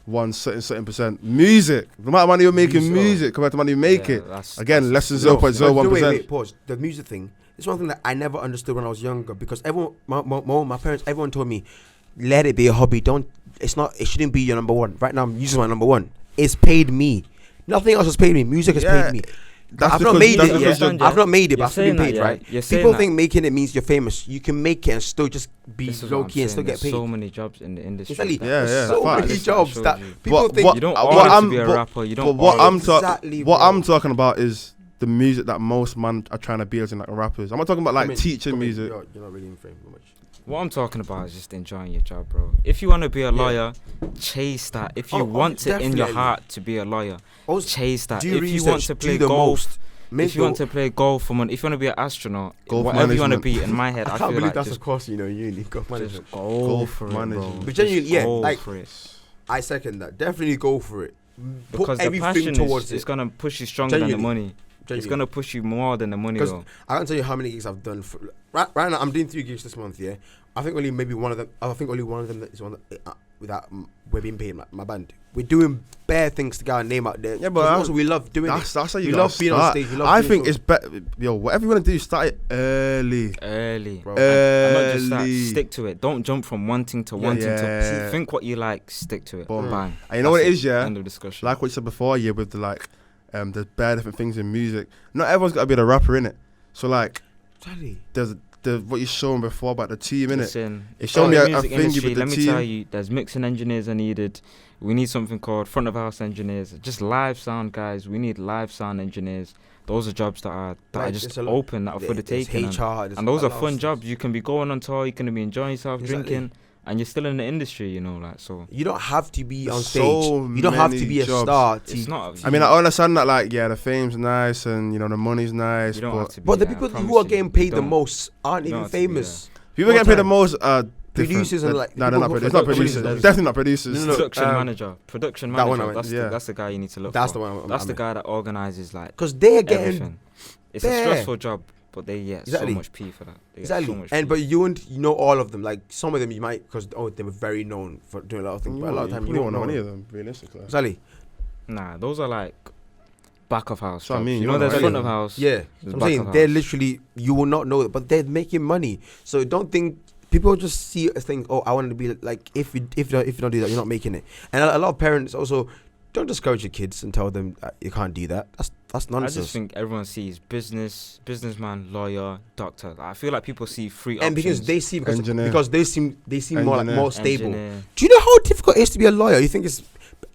Speaker 3: 0.01 certain percent. Music. The amount of money you're making music compared to money you make
Speaker 4: Yeah,
Speaker 3: it.
Speaker 4: that's-
Speaker 3: Again,
Speaker 4: that's-
Speaker 3: less than
Speaker 5: No, but
Speaker 3: 0.01%.
Speaker 5: wait, pause. The music thing. It's one thing that I never understood when I was younger because everyone, my parents, everyone told me, let it be a hobby. Don't. It's not. It shouldn't be your number one. Right now, music's my number one. It's paid me. Nothing else has paid me. Music has
Speaker 3: Yeah.
Speaker 5: paid me.
Speaker 3: That's
Speaker 5: I've not
Speaker 3: because-
Speaker 5: made
Speaker 3: that's
Speaker 5: it
Speaker 3: because
Speaker 5: yet.
Speaker 3: you're-
Speaker 5: I've not made it, but
Speaker 4: You're
Speaker 5: I've still been
Speaker 4: saying that,
Speaker 5: paid,
Speaker 4: yeah.
Speaker 5: right?
Speaker 4: You're saying
Speaker 5: People
Speaker 4: that.
Speaker 5: think making it means you're famous. You can make it and still just be
Speaker 4: This is
Speaker 5: low
Speaker 4: what I'm
Speaker 5: key and still
Speaker 4: saying,
Speaker 5: get
Speaker 4: there's
Speaker 5: paid.
Speaker 4: so many jobs in the industry.
Speaker 5: Exactly.
Speaker 4: that-
Speaker 3: Yeah,
Speaker 5: There's
Speaker 3: yeah,
Speaker 5: so
Speaker 3: facts.
Speaker 5: many
Speaker 4: This
Speaker 5: jobs
Speaker 4: showed
Speaker 5: that
Speaker 4: you.
Speaker 5: people
Speaker 3: But
Speaker 5: think.
Speaker 4: You don't
Speaker 3: what
Speaker 4: want
Speaker 3: I'm-
Speaker 4: to be a
Speaker 3: but-
Speaker 4: rapper. You
Speaker 3: But
Speaker 4: don't.
Speaker 3: what
Speaker 4: want
Speaker 3: I'm
Speaker 5: Exactly,
Speaker 3: what
Speaker 5: bro.
Speaker 3: I'm talking about is the music that most man are trying to be as in like rappers. I'm not talking about like teaching music.
Speaker 5: You're not really in frame much.
Speaker 4: What I'm talking about is just enjoying your job, bro. If you want to be a lawyer, chase that. If you
Speaker 5: Oh,
Speaker 4: want it in your
Speaker 5: definitely.
Speaker 4: heart to be a lawyer,
Speaker 5: Also,
Speaker 4: chase that.
Speaker 5: do your
Speaker 4: If you
Speaker 5: research,
Speaker 4: want to play
Speaker 5: do the
Speaker 4: golf,
Speaker 5: most. Make
Speaker 4: if you want
Speaker 5: the-
Speaker 4: to play golf for money, if you want to be an astronaut,
Speaker 3: Golf
Speaker 4: whatever you want to
Speaker 3: management.
Speaker 4: be, in my head,
Speaker 5: I
Speaker 4: I
Speaker 5: can't
Speaker 4: feel
Speaker 5: believe
Speaker 4: like
Speaker 5: that's a
Speaker 4: just,
Speaker 5: course, uni, golf management.
Speaker 4: just go
Speaker 3: Golf
Speaker 4: for it, bro.
Speaker 3: management.
Speaker 5: But genuinely,
Speaker 4: Just
Speaker 5: yeah,
Speaker 4: go
Speaker 5: like-
Speaker 4: for it.
Speaker 5: I second that. Definitely go for it.
Speaker 4: Because
Speaker 5: Put
Speaker 4: the
Speaker 5: everything
Speaker 4: passion
Speaker 5: towards
Speaker 4: is
Speaker 5: it.
Speaker 4: gonna push you stronger than the
Speaker 5: Genuinely.
Speaker 4: money. It's
Speaker 5: Genuinely.
Speaker 4: gonna push you more than the money,
Speaker 5: Because
Speaker 4: though.
Speaker 5: I can't tell you how many gigs I've done. Right now, I'm doing 3 gigs this month. Yeah, I think only one of them that is one that, without we're being paid. My band, we're doing bare things to get our name out there.
Speaker 3: Yeah, but
Speaker 5: 'Cause also we love doing
Speaker 3: That's
Speaker 5: it.
Speaker 3: how you
Speaker 5: We
Speaker 3: gotta
Speaker 5: love being on
Speaker 3: start.
Speaker 5: stage. We love
Speaker 3: I
Speaker 5: doing
Speaker 3: think
Speaker 5: shows.
Speaker 3: it's better. Yo, whatever you want to do, start it early.
Speaker 4: Early,
Speaker 5: Bro.
Speaker 4: And not just that.
Speaker 3: Early.
Speaker 4: Stick to it. Don't jump from wanting to
Speaker 3: Yeah,
Speaker 4: wanting
Speaker 3: yeah.
Speaker 4: to. Think what you like. Stick to it.
Speaker 3: Boom.
Speaker 4: Bang.
Speaker 3: And you know what it
Speaker 4: That's
Speaker 3: is, yeah?
Speaker 4: End of discussion.
Speaker 3: Like what you said before, yeah, with the like, the bare different things in music. Not everyone's got to be the rapper in it. So like,
Speaker 5: Exactly.
Speaker 3: there's what you showing before about the team in it.
Speaker 4: Listen,
Speaker 3: It showed
Speaker 4: in
Speaker 3: me
Speaker 4: the
Speaker 3: a
Speaker 4: music
Speaker 3: thing
Speaker 4: industry,
Speaker 3: with the
Speaker 4: let me
Speaker 3: team.
Speaker 4: tell you, there's mixing engineers are needed. We need something called front of house engineers. Just live sound guys. We need live sound engineers. Those are jobs that are
Speaker 5: Like,
Speaker 4: just
Speaker 5: it's a lot-
Speaker 4: open, that are for the
Speaker 5: There's
Speaker 4: taking.
Speaker 5: HR. there's
Speaker 4: And those
Speaker 5: a
Speaker 4: are
Speaker 5: lot of
Speaker 4: fun
Speaker 5: stuff.
Speaker 4: jobs. You can be going on tour. You can be enjoying yourself,
Speaker 5: Exactly.
Speaker 4: drinking, and you're still in the industry. You know, like so.
Speaker 5: You don't have to be on
Speaker 3: There's
Speaker 5: stage.
Speaker 3: so
Speaker 5: You don't have to
Speaker 3: many
Speaker 5: be a
Speaker 3: jobs.
Speaker 5: star.
Speaker 4: It's not.
Speaker 3: I mean, I understand that, like, yeah, the fame's nice and, you know, the money's nice,
Speaker 4: You don't have
Speaker 3: but
Speaker 4: to be
Speaker 5: But the
Speaker 4: there, I
Speaker 5: people
Speaker 4: promise
Speaker 5: who are
Speaker 4: you.
Speaker 5: getting
Speaker 4: You
Speaker 5: paid the
Speaker 4: don't.
Speaker 5: most aren't
Speaker 4: You don't
Speaker 5: even
Speaker 4: have to be
Speaker 5: famous.
Speaker 3: people
Speaker 5: More
Speaker 3: getting paid the
Speaker 5: time.
Speaker 3: most are
Speaker 5: Producers and, like,
Speaker 3: no, they're
Speaker 5: people
Speaker 3: not
Speaker 5: who-
Speaker 3: producers. It's not
Speaker 5: producers.
Speaker 3: producers. Definitely not producers.
Speaker 5: No,
Speaker 4: Production manager. Production
Speaker 5: that
Speaker 4: manager.
Speaker 5: one I meant,
Speaker 4: That's
Speaker 3: yeah.
Speaker 4: that's the guy you need to look
Speaker 5: That's
Speaker 4: for.
Speaker 5: the one.
Speaker 4: That's the guy that organizes like
Speaker 5: Because they're getting
Speaker 4: everything. It's a
Speaker 5: bare.
Speaker 4: stressful job, but they get
Speaker 5: Exactly.
Speaker 4: so much P for that. They get
Speaker 5: exactly.
Speaker 4: so much
Speaker 5: And
Speaker 4: P.
Speaker 5: but you wouldn't know all of them. Like some of them you might because they were very known for doing a lot of things.
Speaker 3: You
Speaker 5: But a lot of
Speaker 3: won't-
Speaker 5: time
Speaker 3: you
Speaker 5: you
Speaker 3: won't
Speaker 5: don't
Speaker 3: know any
Speaker 5: know.
Speaker 3: of them, realistically.
Speaker 5: Exactly.
Speaker 4: Nah, those are like back of house.
Speaker 3: That's what I
Speaker 4: jobs.
Speaker 3: mean,
Speaker 4: You
Speaker 3: you
Speaker 4: know,
Speaker 3: don't
Speaker 4: there's
Speaker 3: know
Speaker 4: front
Speaker 3: any
Speaker 4: of
Speaker 3: of
Speaker 4: house.
Speaker 5: Yeah.
Speaker 4: there's
Speaker 5: I'm
Speaker 4: back
Speaker 5: saying
Speaker 4: of
Speaker 5: they're
Speaker 4: house.
Speaker 5: literally you will not know it, but they're making money. So don't think people just see a thing. Oh, I want to be like if you don't do that, you're not making it. And a lot of parents also don't discourage your kids and tell them that you can't do that. That's
Speaker 4: I
Speaker 5: nonsense.
Speaker 4: just think everyone sees businessman, lawyer, doctor. I feel like people see three
Speaker 5: and because
Speaker 4: options.
Speaker 5: they see
Speaker 3: Engineer.
Speaker 5: because they seem more like
Speaker 3: Engineer.
Speaker 5: more stable.
Speaker 4: Engineer.
Speaker 5: Do you know how difficult it is to be a lawyer? You think it's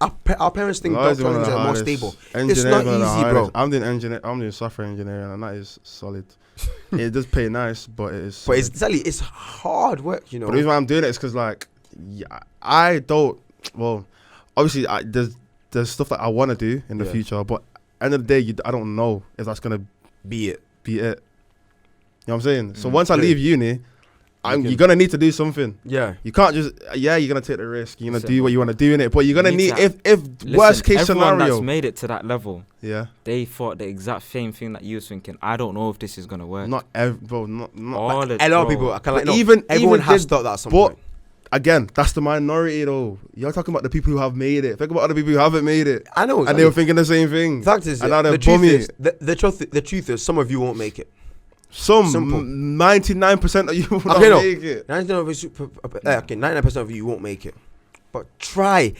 Speaker 5: our parents think
Speaker 3: Lawyers
Speaker 5: doctors
Speaker 3: are one of the
Speaker 5: are more
Speaker 3: hardest.
Speaker 5: stable.
Speaker 3: Engineers
Speaker 5: not
Speaker 3: are one of the
Speaker 5: easy, bro.
Speaker 3: hardest. I'm doing software engineering, and that is solid. It does pay nice, but it is.
Speaker 5: But
Speaker 3: Solid.
Speaker 5: it's exactly it's hard work, you know.
Speaker 3: But the reason why I'm doing it is because, like, yeah, I don't. Well, obviously, there's stuff that I want to do in the
Speaker 5: Yeah.
Speaker 3: future, but end of the day, I don't know if that's gonna
Speaker 5: Be it.
Speaker 3: be it. You know what I'm saying? So
Speaker 4: Mm.
Speaker 3: once I
Speaker 5: Yeah.
Speaker 3: leave uni,
Speaker 5: can-
Speaker 3: you're gonna need to do something.
Speaker 5: Yeah.
Speaker 3: You can't just you're gonna take the risk. You're gonna
Speaker 4: Listen,
Speaker 3: do what you want to do in it, but you're gonna
Speaker 4: you
Speaker 3: need
Speaker 4: need
Speaker 3: if
Speaker 4: Listen,
Speaker 3: worst case
Speaker 4: everyone
Speaker 3: scenario.
Speaker 4: that's made it to that level,
Speaker 3: Yeah,
Speaker 4: they thought the exact same thing that you was thinking. I don't know if this is gonna work.
Speaker 3: not bro, not
Speaker 4: All the
Speaker 5: A lot of
Speaker 4: bro,
Speaker 5: people I can like
Speaker 3: But
Speaker 5: no,
Speaker 3: even
Speaker 5: everyone has
Speaker 3: did-
Speaker 5: thought that at some
Speaker 3: but
Speaker 5: point.
Speaker 3: again, that's the minority though. You're talking about the people who have made it. Think about other people who haven't made it,
Speaker 5: I know.
Speaker 3: and they were thinking the same thing.
Speaker 5: the fact is,
Speaker 3: and now they're
Speaker 5: the truth
Speaker 3: bumming
Speaker 5: is, the truth is, some of you won't make it.
Speaker 3: Some
Speaker 5: Simple.
Speaker 3: 99% of you will not
Speaker 5: Okay, no.
Speaker 3: make it.
Speaker 5: 99% of you won't make it. But try.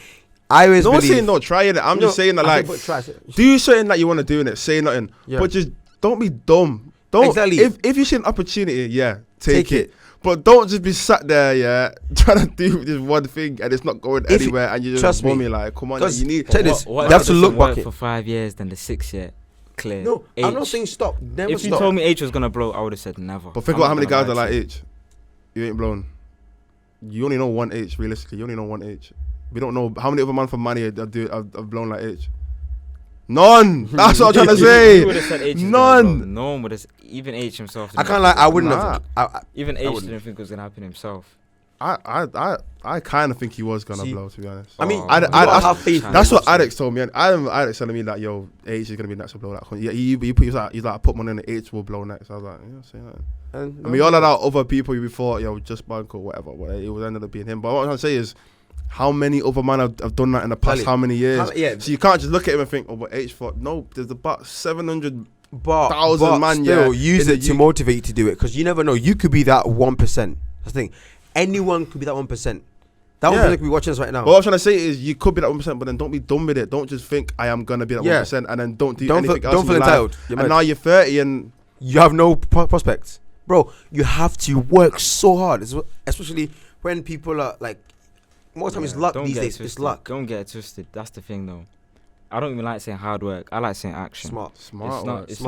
Speaker 5: I always
Speaker 3: No one's
Speaker 5: believe.
Speaker 3: saying don't try it. I'm just saying that,
Speaker 5: I
Speaker 3: like,
Speaker 5: think, but try.
Speaker 3: do something that you want to do in it. Say nothing,
Speaker 5: Yeah.
Speaker 3: but just don't be dumb. Don't
Speaker 5: Exactly.
Speaker 3: If you see an opportunity, take
Speaker 5: Take
Speaker 3: it.
Speaker 5: it.
Speaker 3: But don't just be sat there, trying to do this one thing and it's not going
Speaker 5: If you-
Speaker 3: anywhere, and you just
Speaker 5: trust me,
Speaker 3: bummy like, come on,
Speaker 5: 'cause
Speaker 3: you need.
Speaker 5: check this.
Speaker 4: What
Speaker 5: You
Speaker 4: if
Speaker 5: have
Speaker 4: it
Speaker 5: to
Speaker 4: doesn't
Speaker 5: look
Speaker 4: work
Speaker 5: back
Speaker 4: for 5 years, then the 6th year clear.
Speaker 5: No, I'm not
Speaker 4: H.
Speaker 5: saying stop. Never
Speaker 4: If you
Speaker 5: stop.
Speaker 4: told me H was gonna blow, I would have said never.
Speaker 3: But think
Speaker 4: I'm
Speaker 3: about how
Speaker 4: not
Speaker 3: many
Speaker 4: gonna
Speaker 3: guys are
Speaker 4: lie
Speaker 3: like
Speaker 4: to you.
Speaker 3: H. You ain't blown. You only know one H realistically. You only know one H. We don't know how many other man from Money have blown like H. None. That's what I'm trying to
Speaker 4: You would
Speaker 3: say.
Speaker 4: have said H.
Speaker 3: None.
Speaker 4: No one would have. Even H himself.
Speaker 5: I
Speaker 4: didn't
Speaker 5: can't
Speaker 4: think
Speaker 5: lie.
Speaker 4: it
Speaker 5: I
Speaker 4: was
Speaker 5: wouldn't
Speaker 3: Nah.
Speaker 5: have.
Speaker 4: Even
Speaker 5: I
Speaker 4: H
Speaker 5: wouldn't.
Speaker 4: didn't think it was gonna happen himself.
Speaker 3: I kind of think he was gonna
Speaker 5: See,
Speaker 3: blow, to be honest.
Speaker 5: I mean,
Speaker 3: I
Speaker 5: you gotta have faith.
Speaker 3: That's what Alex told me. And I remember Alex telling me that, yo, H is gonna be next to blow that. Yeah, he's like, I put money on the H will blow next. I was like, yeah, say that.
Speaker 5: And
Speaker 3: I mean, all of that other people you thought, yo, just Bank or whatever, but it was ended up being him. But what I'm trying to say is, how many other men have done that in the past? How many years? So you can't just look at him and think, oh, but H thought, no, there's about 700,000 man.
Speaker 5: Still, use it to motivate you to do it, because you never know. You could be that 1%. That's the thing. Anyone could be that 1%. That 1% could be watching us right now.
Speaker 3: But what I'm trying to say is, you could be that 1%, but then don't be done with it. Don't just think I am gonna be that 1%, and then don't do anything else. Don't feel entitled. And now you're 30 and
Speaker 5: you have no prospects, bro. You have to work so hard, especially when people are like. Most time it's luck these days. It's luck.
Speaker 4: Don't get it twisted. That's the thing, though. I don't even like saying hard work. I like saying action.
Speaker 5: Smart work.
Speaker 4: It's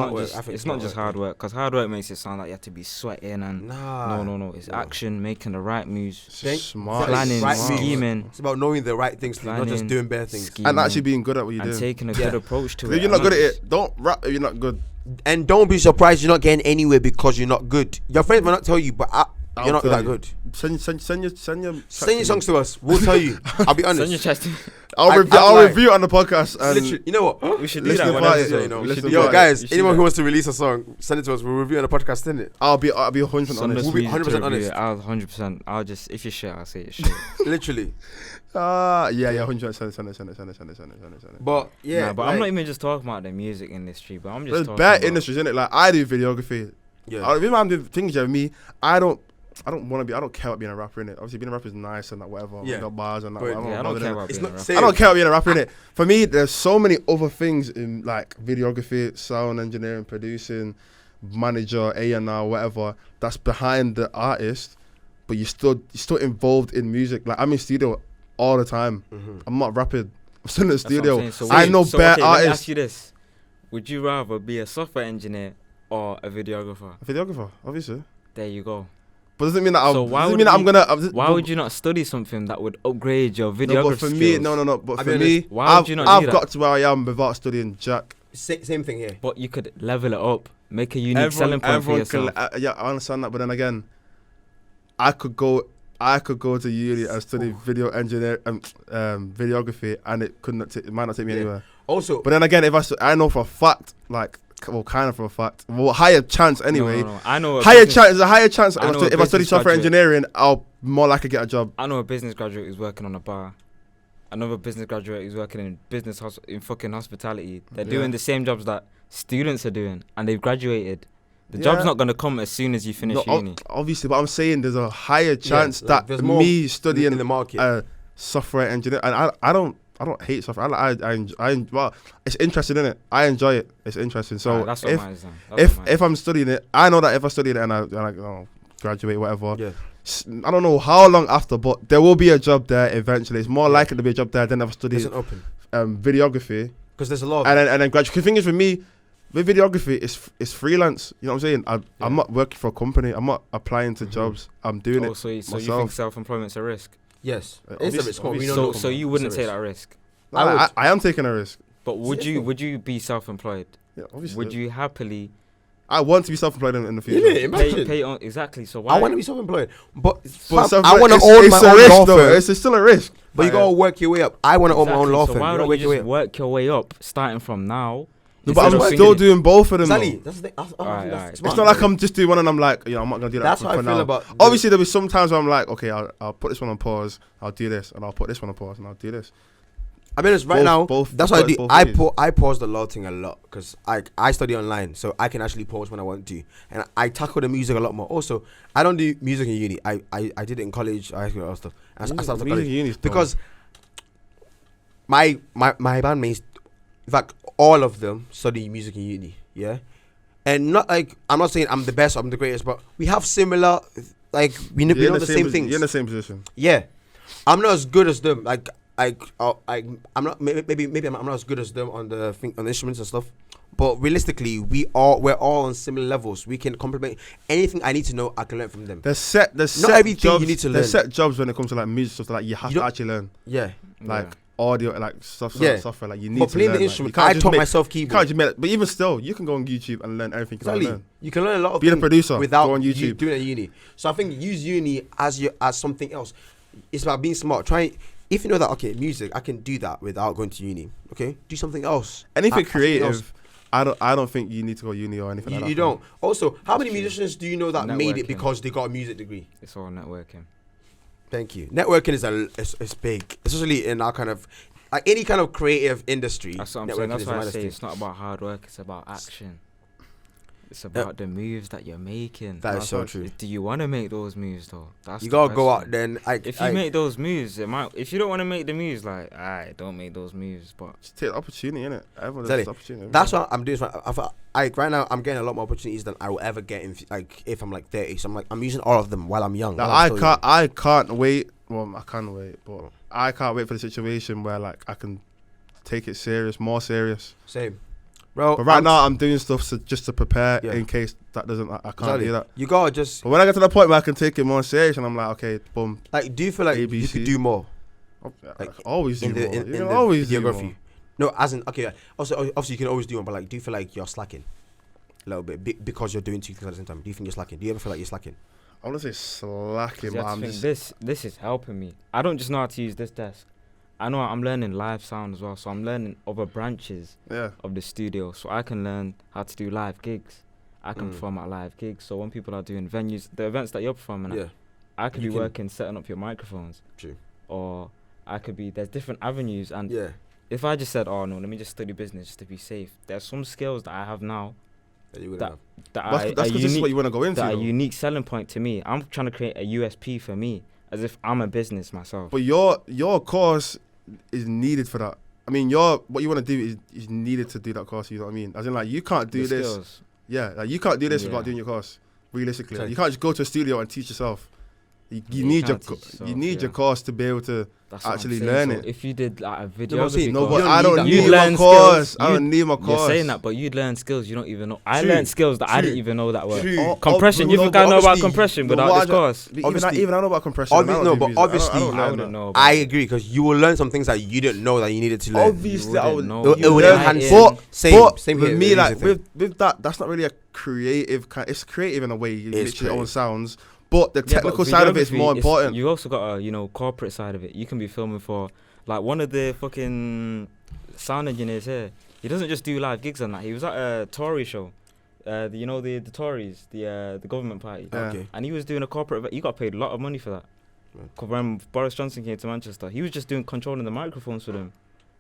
Speaker 4: not just hard work, because hard work makes it sound like you have to be sweating and no. It's action, making the right moves,
Speaker 3: smart,
Speaker 4: planning, scheming.
Speaker 5: It's about knowing the right things, not just doing bare things,
Speaker 3: and actually being good at what you do,
Speaker 4: and taking a good approach to it.
Speaker 3: If you're not good at it, don't rap. If you're not good,
Speaker 5: and don't be surprised you're not getting anywhere because you're not good. Your friends might not tell you, but you're not that good.
Speaker 3: Send your
Speaker 5: songs to us. We'll tell you. I'll be honest.
Speaker 4: Send your
Speaker 3: I'll review it on the podcast. And
Speaker 5: literally, you know what?
Speaker 4: We should do that. Whenever,
Speaker 5: yo, guys, anyone who wants to release a song, send it to us. We'll review it on the podcast, isn't it?
Speaker 3: I'll be 100% honest.
Speaker 5: We'll be 100% honest.
Speaker 4: I'll 100%. I'll just, if you shit, I'll say it shit.
Speaker 5: Literally.
Speaker 3: Yeah, 100%. Send it.
Speaker 5: But yeah,
Speaker 4: but I'm not even just talking about the music industry, but I'm just
Speaker 3: there's
Speaker 4: talking
Speaker 3: bad
Speaker 4: about
Speaker 3: industries in it. Like, I do videography.
Speaker 5: Yeah.
Speaker 3: I mean, I'm doing things with me. I don't care about being a rapper in it. Obviously, being a rapper is nice and that whatever.
Speaker 5: Yeah.
Speaker 3: We got bars and that.
Speaker 4: I don't care about being a rapper.
Speaker 3: I don't care about being a rapper in it. For me, there's so many other things in like videography, sound engineering, producing, manager, A&R, whatever. That's behind the artist, but you're still involved in music. Like, I'm in studio all the time. I'm not rapping. I'm still in the studio. I know bare artists.
Speaker 4: Let me ask you this: would you rather be a software engineer or a videographer?
Speaker 3: A videographer, obviously.
Speaker 4: There you go.
Speaker 3: But doesn't mean that
Speaker 4: why would you not study something that would upgrade your videography
Speaker 3: No, but for me,
Speaker 4: skills?
Speaker 3: no. But for me,
Speaker 4: why would you not
Speaker 3: I've
Speaker 4: do
Speaker 3: got to where I am without studying jack.
Speaker 5: Same thing here.
Speaker 4: But you could level it up, make a unique selling point for yourself.
Speaker 3: Yeah, I understand that, but then again, I could go to uni and study video engineer and videography, and it might not take me anywhere.
Speaker 5: Also,
Speaker 3: but then again, if I know for a fact, like. Well, kind of for a fact. Well, higher chance anyway.
Speaker 4: No. I know.
Speaker 3: There's a higher chance. If I study software engineering, I'll more likely get a job.
Speaker 4: I know a business graduate who's working on a bar. Another business graduate who's working in fucking hospitality. They're doing the same jobs that students are doing, and they've graduated. The job's not gonna come as soon as you finish uni.
Speaker 3: Obviously, but I'm saying there's a higher chance that me studying
Speaker 5: in the market
Speaker 3: software engineer, and I don't hate software. Well, it's interesting, isn't it? I enjoy it. It's interesting. So
Speaker 4: that's
Speaker 3: if I'm studying it, I know that if I study it and I graduate, whatever. Yeah. I don't know how long after, but there will be a job there eventually. It's more likely to be a job there than if I study videography.
Speaker 5: Because there's a lot.
Speaker 3: And then graduate. The thing is, for me, with videography, it's freelance. You know what I'm saying? I'm not working for a company. I'm not applying to jobs. I'm doing it
Speaker 4: so
Speaker 3: myself.
Speaker 4: You think self-employment's a risk?
Speaker 5: Yes, it's a risk.
Speaker 4: So you wouldn't take that risk?
Speaker 3: I am taking a risk.
Speaker 4: But would you be self-employed?
Speaker 3: Yeah, obviously.
Speaker 4: Would you happily?
Speaker 3: I want to be self-employed in the future.
Speaker 5: Imagine.
Speaker 4: Pay on, exactly. So why?
Speaker 5: I want to be self-employed, but
Speaker 3: I want to own my own law firm. It's still a risk.
Speaker 5: But you gotta work your way up. I want to own my own law firm.
Speaker 4: So why don't you just work your way up, starting from now?
Speaker 3: No, but I'm still doing both of them.
Speaker 5: Exactly. That's the thing.
Speaker 3: It's not like I'm just doing one and I'm like, I'm not gonna do that.
Speaker 5: That's how I feel about.
Speaker 3: Obviously, there'll be some times where I'm like, okay, I'll put this one on pause. I'll do this, and I'll put this one on pause, and I'll do this.
Speaker 5: I mean, right now, that's what I do. I pause the law thing a lot because I study online, so I can actually pause when I want to, and I tackle the music a lot more. Also, I don't do music in uni. I did it in college. I do other stuff. I started college because my bandmates, in fact, all of them study music in uni. Yeah, and not like I'm not saying I'm the best, I'm the greatest, but we have similar, like we know the same things.
Speaker 3: You're in the same position.
Speaker 5: Yeah, I'm not as good as them. I'm not maybe I'm not as good as them on the instruments and stuff, but realistically we're all on similar levels. We can complement anything I need to know. I can learn from them.
Speaker 3: Not
Speaker 5: everything jobs, you need to learn.
Speaker 3: There's set jobs when it comes to like music stuff that like you have to actually learn.
Speaker 5: Yeah,
Speaker 3: like audio, like stuff,
Speaker 5: Yeah.
Speaker 3: software. Like you need
Speaker 5: But
Speaker 3: to
Speaker 5: playing
Speaker 3: learn.
Speaker 5: the
Speaker 3: Like,
Speaker 5: instrument,
Speaker 3: you can't
Speaker 5: I
Speaker 3: just
Speaker 5: taught
Speaker 3: make-
Speaker 5: myself
Speaker 3: You
Speaker 5: keyboard.
Speaker 3: can't just make, but even still, you can go on YouTube and learn everything you can
Speaker 5: Exactly.
Speaker 3: learn.
Speaker 5: You can learn a lot of
Speaker 3: Being a
Speaker 5: things
Speaker 3: producer,
Speaker 5: without
Speaker 3: go on
Speaker 5: you
Speaker 3: YouTube.
Speaker 5: doing it at uni. So I think use uni as something else. It's about being smart. Try if you know that okay, music, I can do that without going to uni. Okay, do something else.
Speaker 3: Anything
Speaker 5: Something else.
Speaker 3: creative, I don't think you need to go uni or anything like that.
Speaker 5: You don't. Also, how many musicians do you know that made it
Speaker 4: Networking.
Speaker 5: because they got a music degree?
Speaker 4: It's all networking.
Speaker 5: Thank you. Networking is big, especially in our kind of like any kind of creative industry.
Speaker 4: That's what I'm
Speaker 5: networking
Speaker 4: saying. That's
Speaker 5: is
Speaker 4: why I
Speaker 5: the
Speaker 4: say
Speaker 5: thing.
Speaker 4: it's not about hard work. It's about action. It's about the moves that you're making.
Speaker 5: That is so true.
Speaker 4: Do you want to make those moves though? That's
Speaker 5: You
Speaker 4: the
Speaker 5: gotta go
Speaker 4: question.
Speaker 5: out then.
Speaker 4: If you make those moves, it might. If you don't want to make the moves, like, alright, don't make those moves. But
Speaker 3: Just take the opportunity, innit? Everyone
Speaker 5: Tell
Speaker 3: has
Speaker 5: you,
Speaker 3: opportunity.
Speaker 5: that's what I'm doing. Right now, I'm getting a lot more opportunities than I will ever get if I'm like 30. So I'm using all of them while I'm young.
Speaker 3: Like,
Speaker 5: while I'm still young.
Speaker 3: I can't wait. Well, I can wait, but I can't wait for the situation where like I can take it serious, more serious.
Speaker 5: Same, bro.
Speaker 3: But right now, I'm doing stuff just to prepare
Speaker 5: Yeah.
Speaker 3: in case that doesn't. I can't
Speaker 5: Exactly.
Speaker 3: do that.
Speaker 5: You gotta just
Speaker 3: But when I get to the point where I can take it more serious, and I'm like, okay, boom.
Speaker 5: like. Do you feel like you
Speaker 3: ABC.
Speaker 5: could do more?
Speaker 3: I can always do
Speaker 5: in the
Speaker 3: more.
Speaker 5: in,
Speaker 3: You
Speaker 5: in
Speaker 3: can
Speaker 5: the
Speaker 3: always do
Speaker 5: videography.
Speaker 3: more.
Speaker 5: No, as in okay. Also, obviously, you can always do one, but like, do you feel like you're slacking a little bit because you're doing two things at the same time? Do you think you're slacking? Do you ever feel like you're slacking?
Speaker 3: I want to say slacking,
Speaker 4: you
Speaker 3: but
Speaker 4: have
Speaker 3: I'm
Speaker 4: to
Speaker 3: just.
Speaker 4: think this is helping me. I don't just know how to use this desk. I know I'm learning live sound as well, so I'm learning other branches
Speaker 3: Yeah.
Speaker 4: of the studio, so I can learn how to do live gigs. I can perform at live gigs. So when people are doing venues, the events that you're performing
Speaker 5: Yeah.
Speaker 4: at, I could
Speaker 5: You
Speaker 4: be
Speaker 5: can-
Speaker 4: working setting up your microphones.
Speaker 5: True.
Speaker 4: Or I could be, there's different avenues. And
Speaker 5: Yeah.
Speaker 4: if I just said, oh no, let me just study business just to be safe, there's some skills that I have now
Speaker 5: That you would
Speaker 4: that,
Speaker 5: have.
Speaker 4: that
Speaker 3: That's
Speaker 4: are
Speaker 3: because this is what you want to go into.
Speaker 4: that are
Speaker 3: though.
Speaker 4: unique selling point to me. I'm trying to create a USP for me, as if I'm a business myself.
Speaker 3: But your course is needed for that. I mean, what you want to do is needed to do that course. You know what I mean? As in, like, you can't do
Speaker 4: The
Speaker 3: this.
Speaker 4: skills.
Speaker 3: Yeah, like you can't do this
Speaker 4: Yeah.
Speaker 3: without doing your course. Realistically,
Speaker 5: Sorry.
Speaker 3: you can't just go to a studio and teach yourself. You
Speaker 4: You
Speaker 3: need your
Speaker 4: can't teach yourself,
Speaker 3: you need your
Speaker 4: yeah.
Speaker 3: course to be able to
Speaker 4: That's what I'm
Speaker 3: actually
Speaker 4: saying.
Speaker 3: learn
Speaker 4: So
Speaker 3: it.
Speaker 4: if you did like a
Speaker 5: No,
Speaker 4: video,
Speaker 5: but see,
Speaker 3: No,
Speaker 5: You
Speaker 3: but
Speaker 5: don't
Speaker 3: I
Speaker 5: need
Speaker 3: don't
Speaker 5: that.
Speaker 3: need
Speaker 4: You'd
Speaker 3: my
Speaker 4: learn
Speaker 3: course.
Speaker 4: skills.
Speaker 3: I don't need my
Speaker 4: you're
Speaker 3: course.
Speaker 4: saying that, but you'd learn skills you don't even know. I
Speaker 5: True.
Speaker 4: learned skills that I
Speaker 5: True.
Speaker 4: didn't even know that were.
Speaker 5: True.
Speaker 4: Compression. You
Speaker 3: no,
Speaker 4: think
Speaker 3: but
Speaker 4: I know about
Speaker 3: obviously-
Speaker 4: compression
Speaker 3: no,
Speaker 4: without
Speaker 3: what
Speaker 4: this
Speaker 3: I don't-
Speaker 4: course?
Speaker 3: But
Speaker 5: Obviously-
Speaker 3: even I know about compression.
Speaker 5: Obvi-
Speaker 3: I don't
Speaker 5: no,
Speaker 3: do
Speaker 5: but
Speaker 3: music. I don't
Speaker 5: obviously-
Speaker 3: learn
Speaker 4: I
Speaker 3: that.
Speaker 4: wouldn't know.
Speaker 5: I agree because you will learn some things that you didn't know that you needed to learn.
Speaker 3: Obviously, I
Speaker 4: wouldn't
Speaker 3: would.
Speaker 4: know.
Speaker 5: It would
Speaker 3: learn-
Speaker 5: enhance
Speaker 3: but,
Speaker 5: same
Speaker 3: but
Speaker 5: same
Speaker 3: with
Speaker 5: here,
Speaker 3: me,
Speaker 5: the
Speaker 3: like
Speaker 5: music
Speaker 3: with that, that's not really a creative kind. It's creative in a way. You
Speaker 5: It's
Speaker 3: mix your own
Speaker 5: creative.
Speaker 3: sounds, but the
Speaker 4: Yeah, but
Speaker 3: technical side of it is
Speaker 4: videography
Speaker 3: more important.
Speaker 4: You also got a corporate side of it. You can be filming for like one of the fucking sound engineers here. He doesn't just do live gigs and that. He was at a Tory show. The Tories, the government party.
Speaker 3: Yeah.
Speaker 5: Okay.
Speaker 4: And he was doing a corporate event. He got paid a lot of money for that.
Speaker 5: Right.
Speaker 4: 'Cause when Boris Johnson came to Manchester, he was just controlling the microphones for them.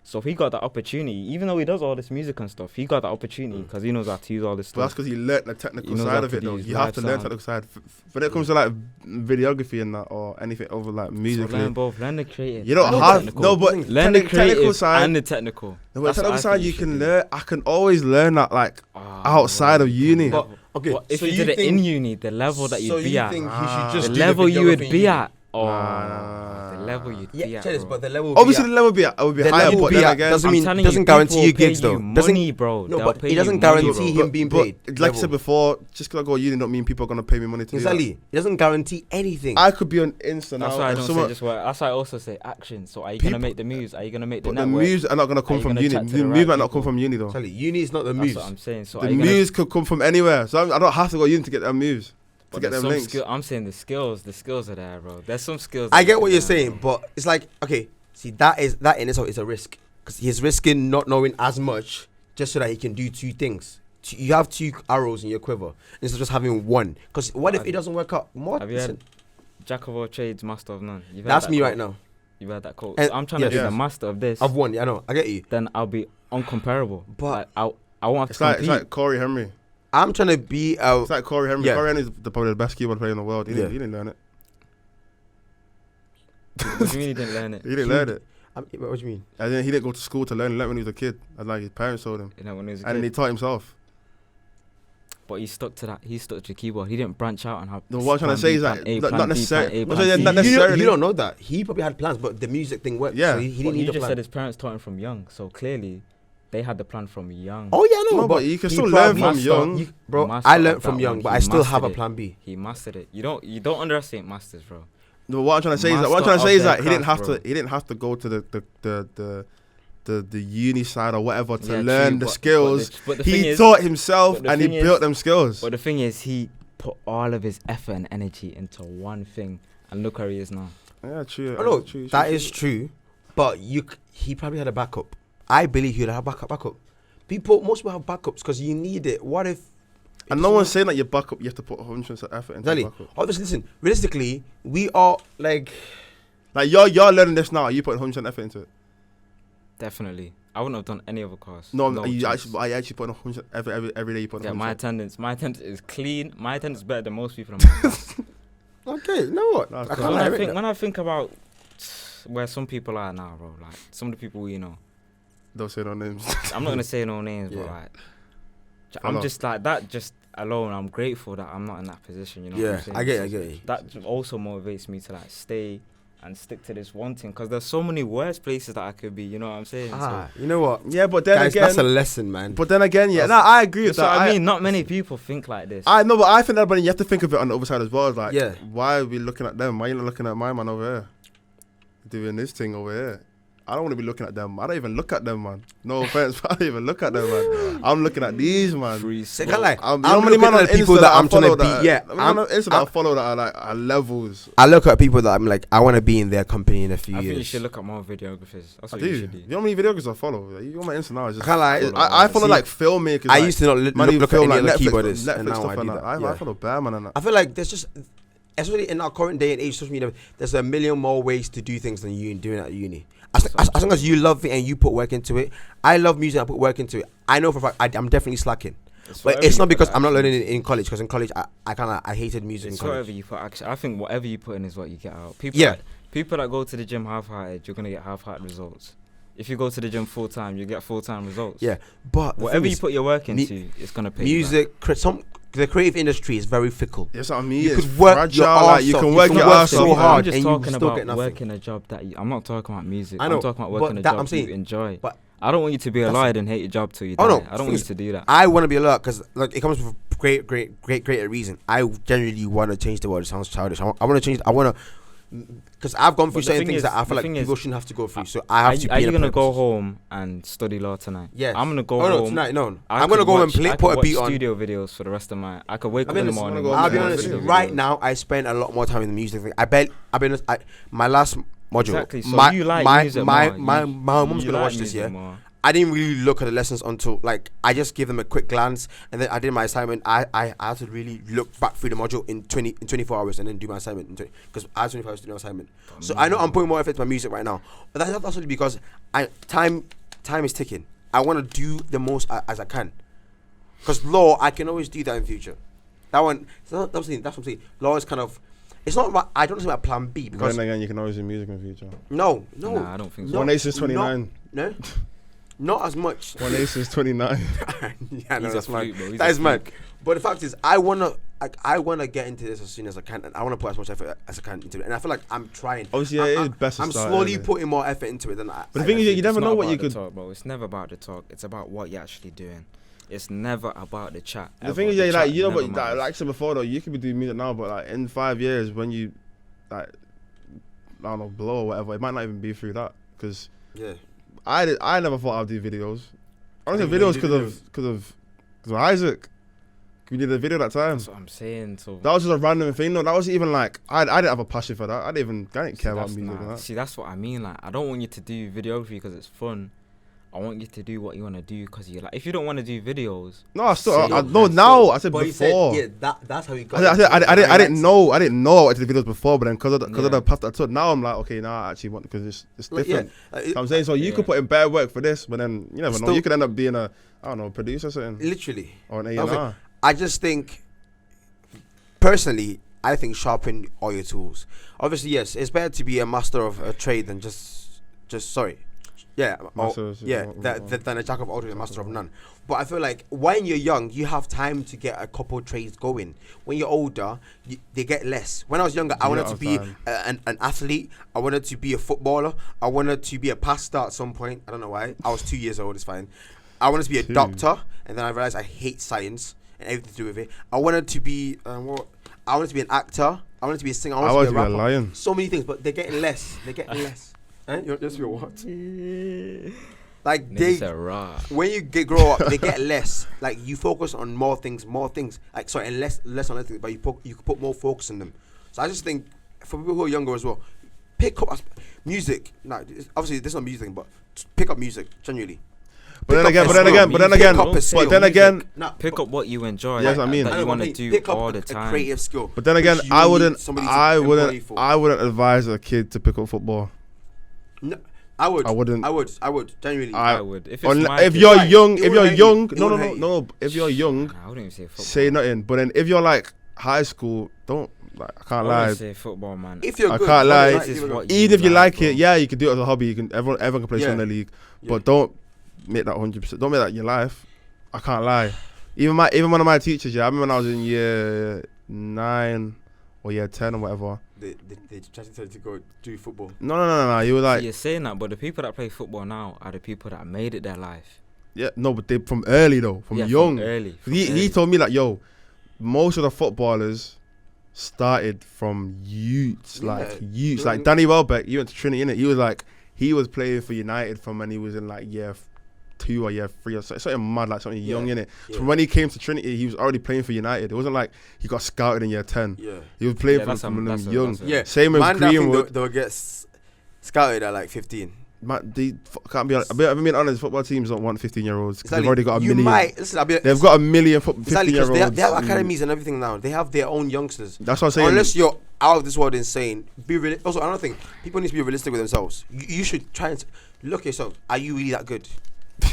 Speaker 4: So he got that opportunity, even though he does all this music and stuff. He got that opportunity because he knows how to use all this
Speaker 3: But that's
Speaker 4: stuff.
Speaker 3: because he learnt the technical
Speaker 4: He knows
Speaker 3: side
Speaker 4: how
Speaker 3: of
Speaker 4: to
Speaker 3: it, though.
Speaker 4: use
Speaker 3: You have
Speaker 4: live
Speaker 3: to learn
Speaker 4: sound.
Speaker 3: technical side. When it comes to like videography and that, or anything over like
Speaker 4: So
Speaker 3: music,
Speaker 4: learn both. Learn the creative.
Speaker 3: you don't
Speaker 4: and the
Speaker 3: have
Speaker 4: technical.
Speaker 3: no, but
Speaker 4: Learn the
Speaker 3: technical
Speaker 4: creative
Speaker 3: side.
Speaker 4: and the technical.
Speaker 3: No, but
Speaker 4: That's what
Speaker 3: technical
Speaker 4: I
Speaker 3: side
Speaker 4: think
Speaker 3: you
Speaker 4: should
Speaker 3: can
Speaker 4: do.
Speaker 3: learn. I can always learn that like
Speaker 4: Ah,
Speaker 3: outside of uni.
Speaker 5: But okay,
Speaker 4: But if
Speaker 5: so
Speaker 4: you did it
Speaker 5: think-
Speaker 4: in uni, the level that
Speaker 5: so
Speaker 4: you'd be
Speaker 5: you
Speaker 4: at,
Speaker 5: think he should
Speaker 3: Ah.
Speaker 5: just
Speaker 4: the
Speaker 5: do
Speaker 4: level you would
Speaker 5: videography in
Speaker 4: be
Speaker 5: uni?
Speaker 4: at, oh,
Speaker 3: Nah.
Speaker 4: the level you'd
Speaker 5: Yeah,
Speaker 4: be at,
Speaker 5: Cheddars,
Speaker 4: bro.
Speaker 5: but the level.
Speaker 3: Obviously,
Speaker 5: be
Speaker 3: the level would be
Speaker 5: The
Speaker 3: higher,
Speaker 5: level
Speaker 3: but
Speaker 5: be
Speaker 3: then
Speaker 5: at
Speaker 3: again,
Speaker 5: doesn't
Speaker 4: I'm
Speaker 5: mean-
Speaker 4: telling
Speaker 5: doesn't
Speaker 4: you,
Speaker 5: guarantee
Speaker 4: people
Speaker 5: you
Speaker 4: will pay
Speaker 5: gigs, though.
Speaker 4: you
Speaker 5: Doesn't-
Speaker 4: money, bro.
Speaker 5: No,
Speaker 4: They'll
Speaker 5: but
Speaker 4: pay
Speaker 5: it
Speaker 4: you
Speaker 5: doesn't
Speaker 4: money,
Speaker 5: guarantee
Speaker 4: bro.
Speaker 5: him being
Speaker 3: but
Speaker 5: paid.
Speaker 3: like I
Speaker 5: level.
Speaker 3: said before, just because I go uni don't mean people are gonna pay me money to do
Speaker 5: Exactly. It doesn't guarantee anything.
Speaker 3: that. I could be on Insta now.
Speaker 4: That's why I
Speaker 3: and
Speaker 4: don't
Speaker 3: someone-
Speaker 4: say just work. That's why I also say action. So are you
Speaker 3: People-
Speaker 4: gonna make the moves? Are you gonna make the
Speaker 3: But the
Speaker 4: network?
Speaker 3: moves are not gonna come
Speaker 4: you
Speaker 3: from
Speaker 4: gonna
Speaker 3: uni.
Speaker 4: chat to
Speaker 3: The
Speaker 4: the
Speaker 3: moves
Speaker 4: right
Speaker 3: might not come
Speaker 4: people?
Speaker 3: from uni though.
Speaker 5: Tell you, uni is not the
Speaker 4: That's
Speaker 5: muse.
Speaker 4: what I'm saying. So
Speaker 3: The
Speaker 4: are you gonna,
Speaker 3: moves could come from anywhere, so I don't have to go uni to get them moves to
Speaker 4: but
Speaker 3: get
Speaker 4: there's
Speaker 3: them
Speaker 4: some
Speaker 3: links.
Speaker 4: I'm saying the skills are there, bro. There's some skills.
Speaker 5: I
Speaker 4: that
Speaker 5: get
Speaker 4: you
Speaker 5: what
Speaker 4: can
Speaker 5: you're
Speaker 4: learn,
Speaker 5: saying,
Speaker 4: bro.
Speaker 5: but it's like okay, see that in itself is a risk because he's risking not knowing as much just so that he can do two things. You have two arrows in your quiver instead of just having one. Because what if it doesn't work out? More.
Speaker 4: Have you heard Jack of all trades, master of none? You've heard
Speaker 5: That's
Speaker 4: that
Speaker 5: me
Speaker 4: quote?
Speaker 5: right now.
Speaker 4: You've heard that quote.
Speaker 5: And-
Speaker 4: So I'm trying
Speaker 5: yes.
Speaker 4: to be
Speaker 3: Yes.
Speaker 4: the master of this.
Speaker 5: I've won. Yeah, I know. I get you.
Speaker 4: Then I'll be uncomparable.
Speaker 5: But-
Speaker 4: like, I won't have
Speaker 3: It's
Speaker 4: to
Speaker 3: like
Speaker 4: compete.
Speaker 3: Corey Henry.
Speaker 5: I'm trying to be.
Speaker 3: It's like Corey Henry.
Speaker 5: Yeah.
Speaker 3: Corey Henry is probably the best keyboard player in the world. He
Speaker 5: Yeah.
Speaker 3: didn't learn it.
Speaker 4: What do you mean you didn't learn it?
Speaker 3: He didn't learn it.
Speaker 5: What do you mean?
Speaker 3: And then he didn't go to school to learn. He learned when he was a kid. And like his parents told him.
Speaker 4: You know, when he was a
Speaker 3: And then he
Speaker 4: kid.
Speaker 3: taught himself.
Speaker 4: But he stuck to that. He stuck to the keyboard. He didn't branch out and have.
Speaker 3: No, what I'm trying to say is that not necessarily.
Speaker 4: Plan
Speaker 3: I'm
Speaker 4: A,
Speaker 3: saying
Speaker 4: plan
Speaker 3: not
Speaker 4: B.
Speaker 3: necessarily.
Speaker 5: You don't know that. He probably had plans, but the music thing worked.
Speaker 3: Yeah.
Speaker 5: So he
Speaker 4: But
Speaker 5: didn't
Speaker 4: you
Speaker 5: need a
Speaker 4: just
Speaker 5: plan.
Speaker 4: said his parents taught him from young, so clearly they had the plan from young.
Speaker 5: Oh yeah, no,
Speaker 3: No, but you can
Speaker 5: he
Speaker 3: still
Speaker 5: probably-
Speaker 3: learn from young.
Speaker 5: Bro,
Speaker 4: Master
Speaker 5: I
Speaker 4: of
Speaker 5: learned from
Speaker 4: that
Speaker 5: young,
Speaker 4: one.
Speaker 5: but
Speaker 4: He
Speaker 5: I still have a
Speaker 4: mastered it.
Speaker 5: plan B.
Speaker 4: He mastered it. You don't underestimate masters, bro.
Speaker 3: No, what I'm trying to say is that he didn't have to go to the uni side or whatever to learn the skills.
Speaker 4: But the
Speaker 3: he
Speaker 4: thing is-
Speaker 3: taught himself and he
Speaker 4: thing is-
Speaker 3: built them skills.
Speaker 4: But the thing is, he put all of his effort and energy into one thing, and look where he is now.
Speaker 3: Yeah, true.
Speaker 5: Oh, no,
Speaker 3: true.
Speaker 5: that is true. But he probably had a backup. I believe he would have backup. Most people have backups because you need it. What if?
Speaker 3: And no one's saying that your backup, you have to put 100% effort into
Speaker 5: Exactly.
Speaker 3: your backup.
Speaker 5: Obviously, listen. Realistically, we are like.
Speaker 3: Like you're learning this now. Are you putting 100% effort into it?
Speaker 4: Definitely. I wouldn't have done any other course.
Speaker 3: No,
Speaker 4: No
Speaker 3: you
Speaker 4: chance.
Speaker 3: actually putting 100 every day. You put 100%.
Speaker 4: Yeah, my attendance is clean. My attendance is better than most people in my class.
Speaker 5: Okay, you know what?
Speaker 3: Nah,
Speaker 5: I
Speaker 3: cool.
Speaker 5: can't lie, right?
Speaker 4: When I think about where some people are now, bro, like some of the people we know,
Speaker 3: Don't say no names.
Speaker 4: I'm not gonna say no names, but
Speaker 5: Yeah.
Speaker 4: like,
Speaker 3: I
Speaker 4: I'm
Speaker 3: know.
Speaker 4: just like that. Just alone, I'm grateful that I'm not in that position. You know. what I'm
Speaker 5: Yeah,
Speaker 4: saying?
Speaker 5: I get
Speaker 4: So
Speaker 5: you.
Speaker 4: That also motivates me to like stay and stick to this one thing, because there's so many worse places that I could be. You know what I'm saying?
Speaker 5: You know what?
Speaker 3: Yeah, but then
Speaker 5: Guys,
Speaker 3: again,
Speaker 5: that's a lesson, man.
Speaker 3: yeah,
Speaker 5: That's-
Speaker 3: no, I agree with
Speaker 4: So
Speaker 3: that.
Speaker 4: I mean, not many people think like this.
Speaker 3: I know, but I think that, but you have to think of it on the other side as well. It's like,
Speaker 5: Yeah.
Speaker 3: why are we looking at them? Why are you not looking at my man over here? Doing this thing over here. I don't want to be looking at them. I don't even look at them, man. No offense, but I don't even look at them, man. I'm looking at these, man.
Speaker 4: Free
Speaker 5: Say,
Speaker 4: smoke.
Speaker 5: can't lie.
Speaker 3: I'm
Speaker 5: I'm
Speaker 3: many man
Speaker 5: looking
Speaker 3: on
Speaker 5: at the people
Speaker 3: Insta
Speaker 5: that
Speaker 3: I
Speaker 5: I'm trying
Speaker 3: follow
Speaker 5: to
Speaker 3: that
Speaker 5: be. Yeah,
Speaker 3: on Insta that I follow that are like are levels.
Speaker 5: I look at people that I'm like, I want to be in their company in a few
Speaker 4: I
Speaker 5: years.
Speaker 4: think you should look at more videographers. That's
Speaker 3: I
Speaker 4: what
Speaker 3: do.
Speaker 4: you
Speaker 3: You
Speaker 4: should do.
Speaker 3: know how many videographers I follow? You on my Insta now? It's
Speaker 5: I
Speaker 3: just,
Speaker 5: can't lie.
Speaker 3: I follow
Speaker 5: See,
Speaker 3: like filmmakers.
Speaker 5: I
Speaker 3: like,
Speaker 5: used to not
Speaker 3: man who
Speaker 5: look at
Speaker 3: film
Speaker 5: any
Speaker 3: like
Speaker 5: other
Speaker 3: Netflix,
Speaker 5: keyboardists, and
Speaker 3: Netflix
Speaker 5: now
Speaker 3: stuff
Speaker 5: I do
Speaker 3: and that.
Speaker 5: that.
Speaker 3: I
Speaker 5: Yeah.
Speaker 3: follow Bearman and that.
Speaker 5: I feel like there's just, especially in our current day and age, social media, there's a million more ways to do things than you doing at uni. As long as you love it and you put work into it, I love music. I put work into it. I know for a fact I'm definitely slacking, but
Speaker 4: whatever
Speaker 5: it's
Speaker 4: you
Speaker 5: not
Speaker 4: put
Speaker 5: because
Speaker 4: the
Speaker 5: I'm not
Speaker 4: action
Speaker 5: learning
Speaker 4: into.
Speaker 5: it in college. Because in college, I hated music
Speaker 4: It's
Speaker 5: in college.
Speaker 4: whatever you put. Actually, I think whatever you put in is what you get out.
Speaker 5: Yeah.
Speaker 4: People that go to the gym half-hearted, you're gonna get half-hearted results. If you go to the gym full-time, you get full-time results.
Speaker 5: Yeah, but the
Speaker 4: Whatever
Speaker 5: thing
Speaker 4: you
Speaker 5: is,
Speaker 4: put your work into, it's gonna pay you back.
Speaker 5: music, the creative industry is very fickle.
Speaker 3: Yes, what I mean.
Speaker 5: You
Speaker 3: It's
Speaker 5: could work
Speaker 3: fragile,
Speaker 5: your
Speaker 3: like,
Speaker 5: arse
Speaker 3: you
Speaker 5: off.
Speaker 3: can
Speaker 5: You
Speaker 3: work
Speaker 5: can
Speaker 3: your
Speaker 5: work
Speaker 3: ass
Speaker 5: so
Speaker 3: off.
Speaker 5: hard.
Speaker 4: I'm just
Speaker 5: and you
Speaker 4: talking
Speaker 5: still
Speaker 4: about
Speaker 5: get nothing.
Speaker 4: working a job that I'm not talking about music.
Speaker 5: I know,
Speaker 4: I'm talking about
Speaker 5: but
Speaker 4: working a
Speaker 5: that-
Speaker 4: job
Speaker 5: I'm saying-
Speaker 4: you enjoy.
Speaker 5: but
Speaker 4: I don't want you to be a
Speaker 5: that's-
Speaker 4: lawyer and hate your job till you
Speaker 5: Oh,
Speaker 4: die.
Speaker 5: no,
Speaker 4: I don't want
Speaker 5: things-
Speaker 4: you to do that.
Speaker 5: I want to be a lawyer because like it comes with great reason. I genuinely want to change the world. It sounds childish. I want to change. I want to because I've gone through
Speaker 4: But the
Speaker 5: certain
Speaker 4: thing
Speaker 5: things
Speaker 4: is-
Speaker 5: that I feel
Speaker 4: the
Speaker 5: like
Speaker 4: thing
Speaker 5: people
Speaker 4: is,
Speaker 5: shouldn't have to go through. So I have to.
Speaker 4: Are
Speaker 5: be
Speaker 4: you
Speaker 5: in a
Speaker 4: gonna go
Speaker 5: purpose.
Speaker 4: home and study law tonight?
Speaker 5: Yes.
Speaker 4: I'm gonna go
Speaker 5: Oh no,
Speaker 4: home.
Speaker 5: tonight no.
Speaker 4: I
Speaker 5: I'm gonna
Speaker 4: could
Speaker 5: go and
Speaker 4: watch-
Speaker 5: play,
Speaker 4: I could
Speaker 5: put a
Speaker 4: watch
Speaker 5: beat on.
Speaker 4: studio videos for the rest of my. I could wake
Speaker 5: I
Speaker 4: up in the
Speaker 5: mean,
Speaker 4: morning.
Speaker 3: go
Speaker 4: watch
Speaker 5: I'll be
Speaker 3: on
Speaker 5: honest.
Speaker 3: video
Speaker 5: Right
Speaker 3: videos.
Speaker 5: now, I spend a lot more time in the music thing. My last module.
Speaker 4: Exactly, so
Speaker 5: my,
Speaker 4: you like
Speaker 5: my,
Speaker 4: music
Speaker 5: my,
Speaker 4: more.
Speaker 5: my,
Speaker 4: You-
Speaker 5: my mom's
Speaker 4: you
Speaker 5: gonna
Speaker 4: like
Speaker 5: watch this.
Speaker 4: music
Speaker 5: Yeah.
Speaker 4: more.
Speaker 5: I didn't really look at the lessons until like I just gave them a quick glance and then I did my assignment. I had to really look back through the module in 24 hours and then do my assignment because I had 24 hours to do my assignment. So I know I'm putting more effort to my music right now, but that's only because time is ticking. I want to do the most as I can because law I can always do that in future. That one that's what I'm saying. Law is kind of it's not about I don't say about plan B
Speaker 3: But
Speaker 5: because
Speaker 3: then again, you can always do music in the future.
Speaker 5: no
Speaker 4: Nah, I don't think so.
Speaker 5: no,
Speaker 3: One Ace is 29.
Speaker 5: no not as much.
Speaker 3: One Ace is 29.
Speaker 5: Yeah, no,
Speaker 4: He's a
Speaker 5: that's mad.
Speaker 4: freak, bro. He's
Speaker 5: That
Speaker 4: a
Speaker 5: is mad.
Speaker 4: freak.
Speaker 5: But the fact is, I wanna get into this as soon as I can, and I wanna put as much effort as I can into it. And I feel like I'm trying.
Speaker 3: Obviously, yeah, it is best to
Speaker 5: I'm
Speaker 3: start
Speaker 5: slowly
Speaker 3: early.
Speaker 5: putting more effort into it than I.
Speaker 3: But the thing is, you never
Speaker 4: It's
Speaker 3: know
Speaker 4: not
Speaker 3: what
Speaker 4: about
Speaker 3: you
Speaker 4: the
Speaker 3: could.
Speaker 4: talk, bro. It's never about the talk. It's about what you're actually doing. It's never about the chat.
Speaker 3: The
Speaker 4: ever.
Speaker 3: thing is,
Speaker 4: The
Speaker 3: yeah, like
Speaker 4: chat
Speaker 3: you know,
Speaker 4: never
Speaker 3: but
Speaker 4: matters.
Speaker 3: like I said before, though, you could be doing music now, but like in 5 years, when you like, I don't know, blow or whatever, it might not even be through that. Because
Speaker 5: Yeah.
Speaker 3: I never thought I'd do videos. I
Speaker 5: didn't
Speaker 3: did
Speaker 5: know
Speaker 3: videos
Speaker 5: you do
Speaker 3: because of Isaac. We did a video that time.
Speaker 4: That's what I'm saying. So
Speaker 3: That was just a random thing. No, that wasn't even like I didn't have a passion for that. I didn't care about music. And that.
Speaker 4: See, that's what I mean. Like, I don't want you to do videography because it's fun. I want you to do what you want to do because you like. If you don't want to do videos,
Speaker 3: No, I still
Speaker 4: say
Speaker 3: I,
Speaker 4: it.
Speaker 3: no now. I said
Speaker 5: But
Speaker 3: before.
Speaker 5: he said, yeah, that's how he got.
Speaker 3: I didn't
Speaker 5: it.
Speaker 3: know I did videos before, but then because of
Speaker 4: Yeah.
Speaker 3: the path that I took, now I'm like, okay, now I actually want because it's
Speaker 5: Like,
Speaker 3: different.
Speaker 5: yeah,
Speaker 3: I'm saying so you
Speaker 4: Yeah.
Speaker 3: could put in bad work for this, but then you never know.
Speaker 5: Still-
Speaker 3: You could end up being a producer or something
Speaker 5: literally.
Speaker 3: or an
Speaker 5: I was
Speaker 3: A&R.
Speaker 5: I just think, personally, I think sharpen all your tools. Obviously, yes, it's better to be a master of a trade than just sorry. Yeah, than a jack of all trades and master of none. But I feel like when you're young, you have time to get a couple trades going. When you're older, they get less. When I was younger, I wanted to be an athlete. I wanted to be a footballer. I wanted to be a pastor at some point. I don't know why. I was 2 years old. It's fine. I wanted to be a doctor, and then I realized I hate science and everything to do with it. I wanted to be I wanted to be an actor, I wanted to be a singer. I
Speaker 3: I
Speaker 5: wanted
Speaker 3: want
Speaker 5: to
Speaker 3: to
Speaker 5: be a
Speaker 3: be a
Speaker 5: rapper.
Speaker 3: lion.
Speaker 5: So many things, but they're getting less. They're getting less. Eh? You're just your what? Like
Speaker 4: Niggas said raw.
Speaker 5: when you grow up, they get less. Like you focus on more things. Like sorry, and less on other things, but you can put more focus on them. So I just think for people who are younger as well, pick up music. Nah, obviously this is not music, but pick up music genuinely.
Speaker 3: But then again,
Speaker 4: Pick up what you enjoy.
Speaker 3: Yes, I mean.
Speaker 4: that you want to do
Speaker 5: pick up
Speaker 4: all
Speaker 5: a
Speaker 4: the time.
Speaker 5: creative skill.
Speaker 3: But then again,
Speaker 5: which you
Speaker 3: I
Speaker 5: need
Speaker 3: wouldn't
Speaker 5: somebody to employ for.
Speaker 3: advise a kid to pick up football.
Speaker 5: No, I would.
Speaker 3: I wouldn't.
Speaker 5: I would. Genuinely.
Speaker 4: I would. If
Speaker 3: If you're young,
Speaker 5: It wouldn't hurt you. It wouldn't hurt you.
Speaker 3: no. If you're young,
Speaker 4: Nah, I wouldn't even say football.
Speaker 3: say nothing. But then if you're like high school, don't like. I can't
Speaker 4: I
Speaker 3: lie.
Speaker 4: wouldn't say football, man.
Speaker 5: If you're
Speaker 3: I
Speaker 5: good,
Speaker 3: can't lie.
Speaker 4: This is what
Speaker 3: Even if you like
Speaker 4: bro.
Speaker 3: it, yeah, you can do it as a hobby. You can everyone can play
Speaker 5: Yeah.
Speaker 3: Sunday league,
Speaker 5: Yeah.
Speaker 3: but don't make that 100%. Don't make that your life. I can't lie. Even one of my teachers, yeah, I remember when I was in year 9 or year 10 or whatever.
Speaker 5: They just decided to go do football.
Speaker 3: No. He was
Speaker 4: So
Speaker 3: like,
Speaker 4: you're saying that, but the people that play football now are the people that made it their life.
Speaker 3: yeah, no, but they from early though, from
Speaker 4: Yeah,
Speaker 3: young.
Speaker 4: From early.
Speaker 3: He told me like, yo, most of the footballers started from youths, like youths. Like Danny Welbeck, he went to Trinity, innit? He was like, he was playing for United from when he was in like year 2 or year 3 or something mad, like something young, innit?
Speaker 5: Yeah.
Speaker 3: So when he came to Trinity, he was already playing for United. It wasn't like he got scouted in year 10.
Speaker 5: Yeah.
Speaker 3: He was playing
Speaker 4: Yeah,
Speaker 3: from
Speaker 4: that's
Speaker 3: when he was
Speaker 4: a-
Speaker 3: young.
Speaker 4: that's a-
Speaker 5: Yeah.
Speaker 3: Same with
Speaker 5: Man, that think
Speaker 3: Greenwood.
Speaker 5: they'll get scouted at like 15.
Speaker 3: Man, they can't be. I've been honest. Football teams don't want 15-year-olds because they've
Speaker 5: Exactly.
Speaker 3: already got a
Speaker 5: You
Speaker 3: million.
Speaker 5: might listen.
Speaker 3: They've got a million
Speaker 5: exactly because
Speaker 3: 15-year-olds.
Speaker 5: they have academies and everything now. They have their own youngsters.
Speaker 3: That's what I'm saying.
Speaker 5: Unless you're out of this world insane, be real. Also, another thing, people need to be realistic with themselves. You should try and look at yourself. Are you really that good?